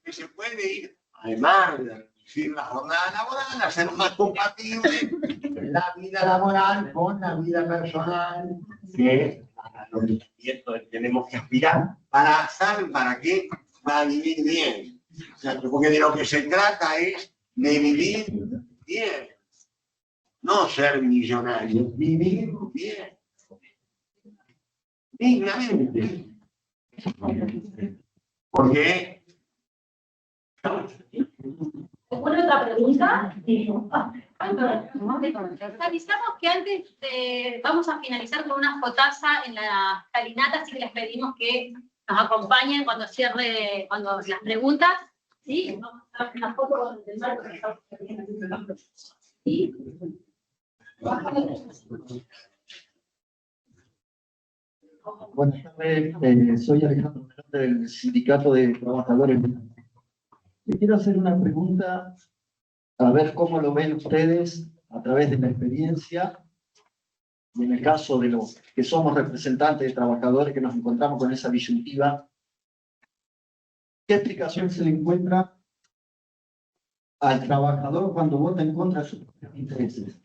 S8: que se puede ir, además de reducir la jornada laboral, hacer más compatible la vida laboral con la vida personal, que lo que tenemos que aspirar para saber para qué va a vivir bien. O sea, porque de lo que se trata es de vivir bien, no ser millonario, vivir bien, dignamente. Porque
S4: ¿Alguna otra pregunta? Avisamos que antes vamos a finalizar con una fotaza en la escalinata, así que les pedimos que nos acompañen cuando cierre, cuando las preguntas. ¿Sí? Vamos a dar una foto con el marco que estamos haciendo. ¿Sí?
S11: Buenas tardes, soy Alejandro Melón del Sindicato de Trabajadores. Le quiero hacer una pregunta, a ver cómo lo ven ustedes a través de la experiencia, y en el caso de los que somos representantes de trabajadores que nos encontramos con esa disyuntiva, ¿qué explicación se le encuentra al trabajador cuando vota en contra de sus propios intereses?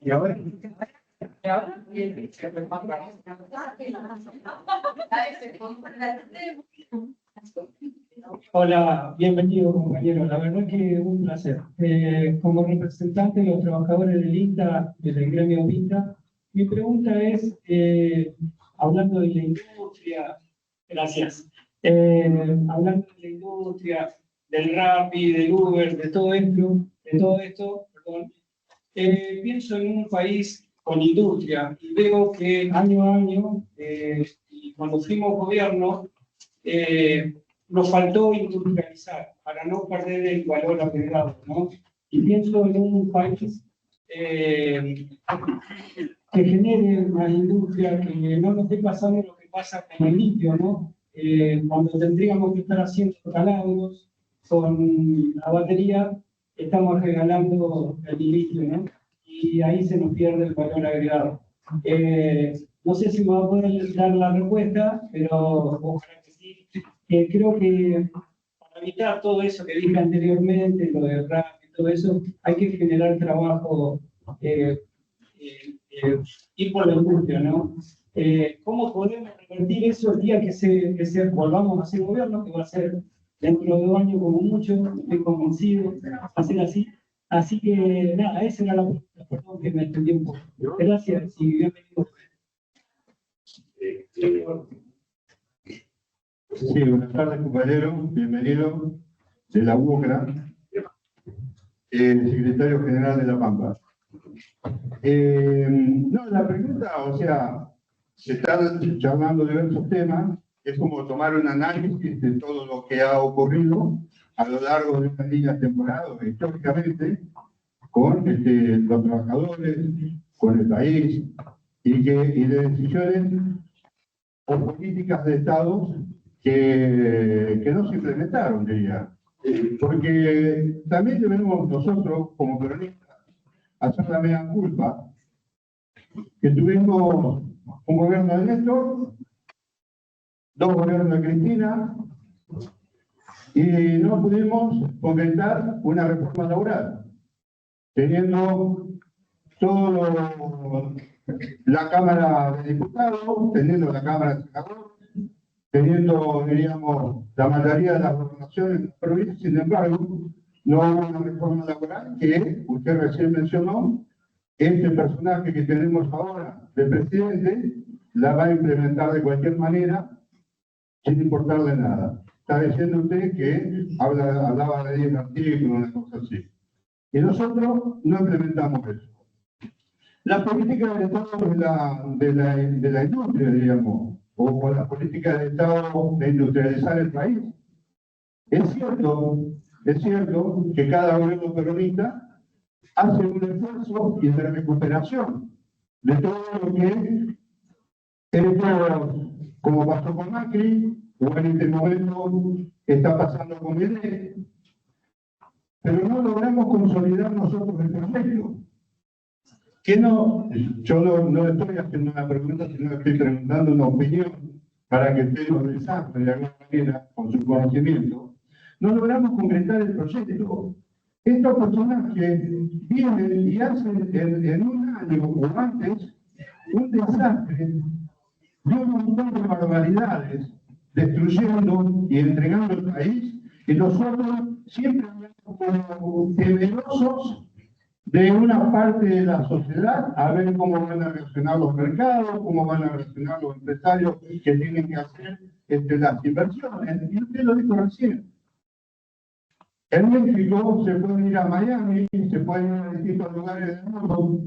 S5: Y ahora,
S14: hola, bienvenido compañero. La verdad que un placer. Como representante de los trabajadores del INTA, del gremio INTA, mi pregunta es, hablando de la industria, gracias, hablando de la industria, del Rappi, del Uber, de todo esto, perdón, pienso en un país con industria y veo que año a año, y cuando fuimos gobierno, nos faltó industrializar para no perder el valor agregado, ¿no? Y pienso en un país que genere una industria que no nos esté pasando lo que pasa con el litio, ¿no? Cuando tendríamos que estar haciendo taladros con la batería, estamos regalando el litio, ¿no? Y ahí se nos pierde el valor agregado. No sé si me va a poder dar la respuesta, pero ojalá que sí. Creo que para evitar todo eso que dije anteriormente, lo de rap y todo eso, hay que generar trabajo y por la industria, ¿no? ¿Cómo podemos revertir eso el día que volvamos a ser gobierno, que va a ser dentro de 2 años como mucho, estoy convencido, va a ser así? Así que nada, esa era la pregunta, perdón que me extendí un poco. Gracias y bienvenido.
S9: Sí, buenas tardes, compañeros. Bienvenido de la UOCRA, el secretario general de La Pampa. No, la pregunta, o sea, se están charlando diversos temas, es como tomar un análisis de todo lo que ha ocurrido a lo largo de una línea temporal, históricamente, con los trabajadores, con el país, y de decisiones o políticas de Estado que no se implementaron, diría. Porque también debemos nosotros, como peronistas, hacer la media culpa, que tuvimos un gobierno de Néstor, dos gobiernos de Cristina, y no pudimos concretar una reforma laboral, teniendo todo la Cámara de Diputados, teniendo la Cámara de Senadores, teniendo, diríamos, la mayoría de las gobernaciones en la provincia. Sin embargo, no hubo una reforma laboral que usted recién mencionó. Este personaje que tenemos ahora de presidente la va a implementar de cualquier manera sin importarle nada. Está diciendo usted que hablaba de 10 artículos, una cosa así. Y nosotros no implementamos eso. La política de Estado de la industria, diríamos, o la política de Estado de industrializar el país. Es cierto que cada gobierno peronista hace un esfuerzo y de recuperación de todo lo que como pasó con Macri, o en este momento está pasando con Milei, pero no logramos consolidar nosotros el proyecto. Que no, yo no estoy haciendo una pregunta, sino estoy preguntando una opinión para que usted lo desarrolle de alguna manera con su conocimiento. No logramos concretar el proyecto. Estos personajes vienen y hacen en un año o antes un desastre de un montón de barbaridades, destruyendo y entregando el país, y nosotros siempre como temerosos de una parte de la sociedad a ver cómo van a reaccionar los mercados, cómo van a reaccionar los empresarios que tienen que hacer las inversiones. Y usted lo dijo recién. En México se pueden ir a Miami, se pueden ir a distintos lugares del mundo,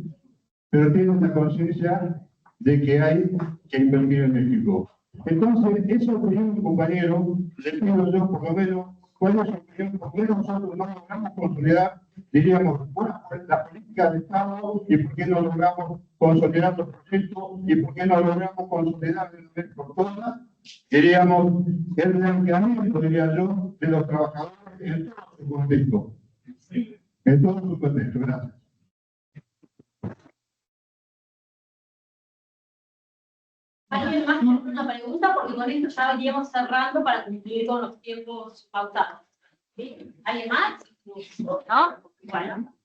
S9: pero tienen la conciencia de que hay que invertir en México. Entonces, esa opinión, compañero, le pido yo por lo menos, ¿cuál es su opinión? ¿Por qué nosotros no logramos consolidar, diríamos, la política de Estado, y por qué no logramos consolidar los proyectos, y por qué no logramos consolidar de una vez por todas, diríamos, el blanqueamiento, diría yo, de los trabajadores en todo su contexto? En todo su contexto. Gracias.
S4: ¿Alguien más tiene una pregunta? Porque con esto ya veníamos cerrando para cumplir con los tiempos pautados. ¿Sí? ¿Alguien más? ¿No? Bueno.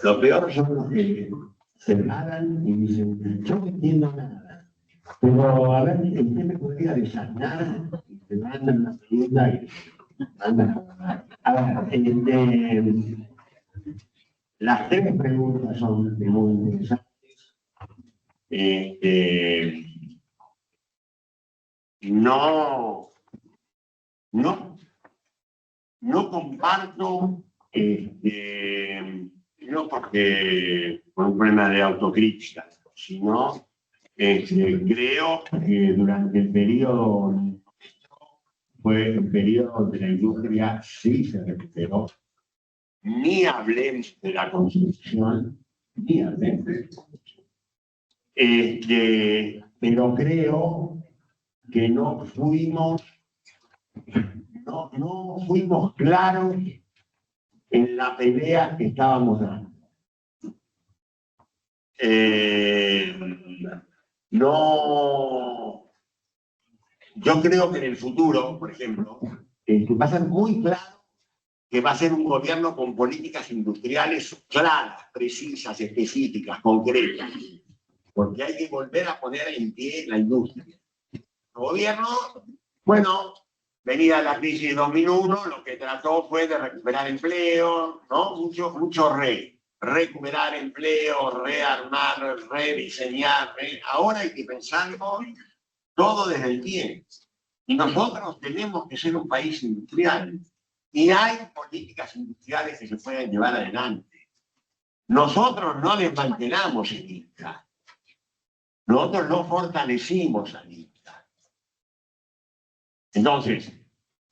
S8: Lo peor son los que se paran y dicen, yo no entiendo nada. Pero a ver, usted me podría desayunar y te mandan la pregunta y mandan. A ver, las tres preguntas son muy interesantes. No comparto, no porque por un problema de autocrítica, sino creo que durante el periodo fue el periodo de la industria, sí se recuperó. Ni hablemos de la construcción, ni hablemos de la construcción. Pero creo que no fuimos claros en la pelea que estábamos dando. Yo creo que en el futuro, por ejemplo, va a ser muy claro que va a ser un gobierno con políticas industriales claras, precisas, específicas, concretas, porque hay que volver a poner en pie la industria. El gobierno, bueno,
S6: venía la crisis 2001, lo que trató fue de recuperar empleo, ¿no? Mucho recuperar empleo, rearmar, rediseñar. Ahora hay que pensarlo todo desde el pie. Y nosotros tenemos que ser un país industrial. Y hay políticas industriales que se pueden llevar adelante. Nosotros no desmantelamos el INCA. Nosotros no fortalecimos al INCA. Entonces,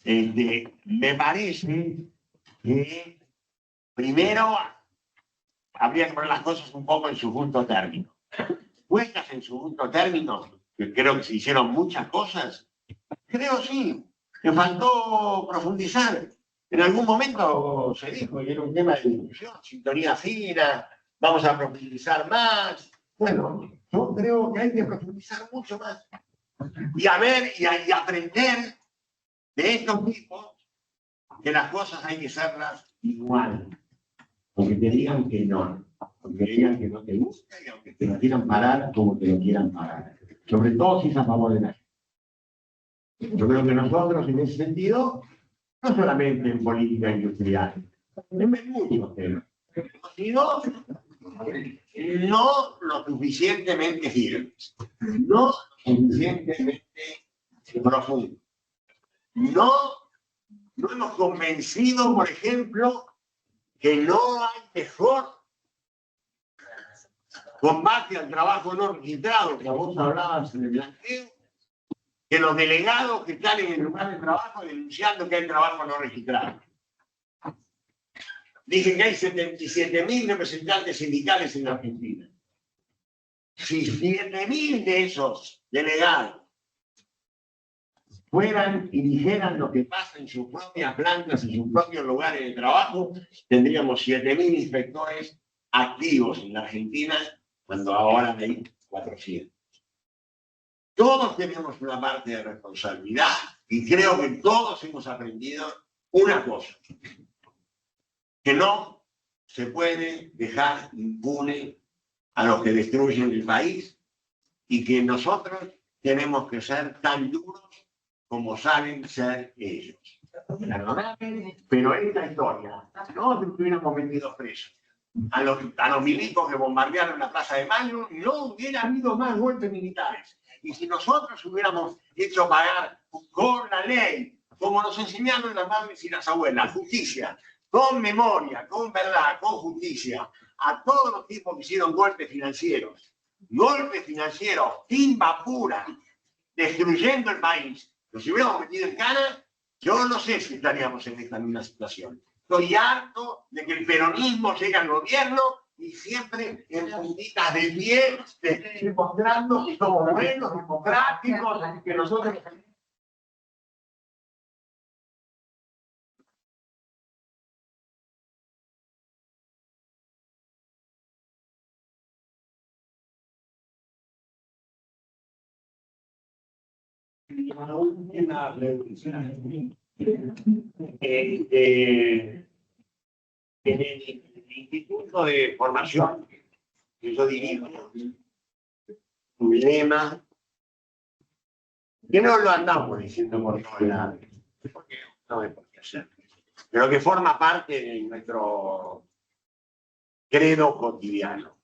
S6: me parece que primero habría que poner las cosas un poco en su justo término. Puestas en su justo término, que creo que se hicieron muchas cosas, creo sí, que faltó profundizar. En algún momento se dijo que era un tema de discusión, sintonía fina, vamos a profundizar más. Bueno, yo creo que hay que profundizar mucho más. Y a ver, y aprender de estos tipos que las cosas hay que hacerlas igual. Aunque te digan que no, aunque digan que no te gusta y aunque te lo quieran parar como te lo quieran parar. Sobre todo si es a favor de la gente. Yo creo que nosotros en ese sentido, no solamente en política industrial, en muchos temas, sino no lo suficientemente firmes, no lo suficientemente profundos. No hemos convencido, por ejemplo, que no hay mejor combate al trabajo no registrado, que vos hablabas en el planteo, que los delegados que están en el lugar de trabajo denunciando que hay trabajo no registrado. Dije que hay 77.000 representantes sindicales en la Argentina. Si 7.000 de esos delegados fueran y dijeran lo que pasa en sus propias plantas, en sus propios lugares de trabajo, tendríamos 7.000 inspectores activos en la Argentina, cuando ahora hay 400. Todos tenemos una parte de responsabilidad y creo que todos hemos aprendido una cosa, que no se puede dejar impune a los que destruyen el país y que nosotros tenemos que ser tan duros como saben ser ellos. Pero esta historia, si nosotros hubiéramos metido presos a los milicos que bombardearon la Plaza de Mayo, no hubiera habido más golpes militares. Y si nosotros hubiéramos hecho pagar con la ley, como nos enseñaron las madres y las abuelas, justicia, con memoria, con verdad, con justicia, a todos los tipos que hicieron golpes financieros, timba pura, destruyendo el país, nos hubiéramos metido en cana, yo no sé si estaríamos en esta misma situación. Estoy harto de que el peronismo llegue al gobierno y siempre en puntitas de pie, demostrando que somos buenos, democráticos, que nosotros... Una reflexión. En el Instituto de Formación que yo dirijo, un lema que no lo andamos diciendo por todos lados, porque no hay por qué hacer, pero que forma parte de nuestro credo cotidiano.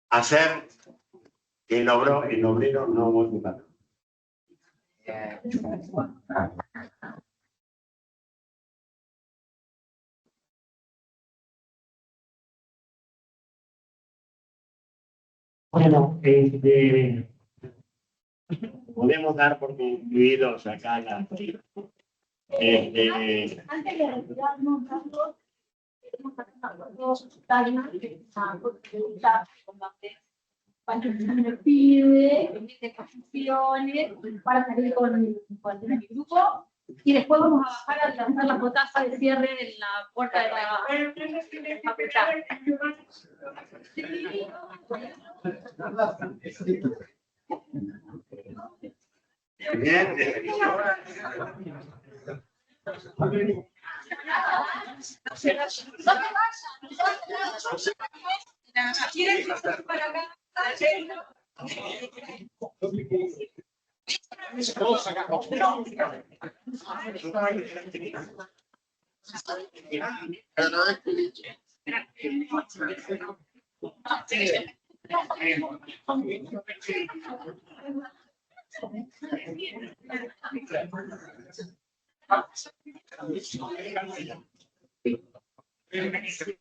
S6: Hacer que el obrero no vuelva patrón. Bueno, podemos dar por concluidos acá la...
S4: Antes de retirarnos, Carlos, queremos hacer dos tareas para que se pide, emite posiciones, para salir con el grupo, y después vamos a bajar a lanzar la potaza de cierre en la puerta de la facultad.
S6: Bien.
S4: No se vayan. ¿Quieren pasar para acá?
S12: Pero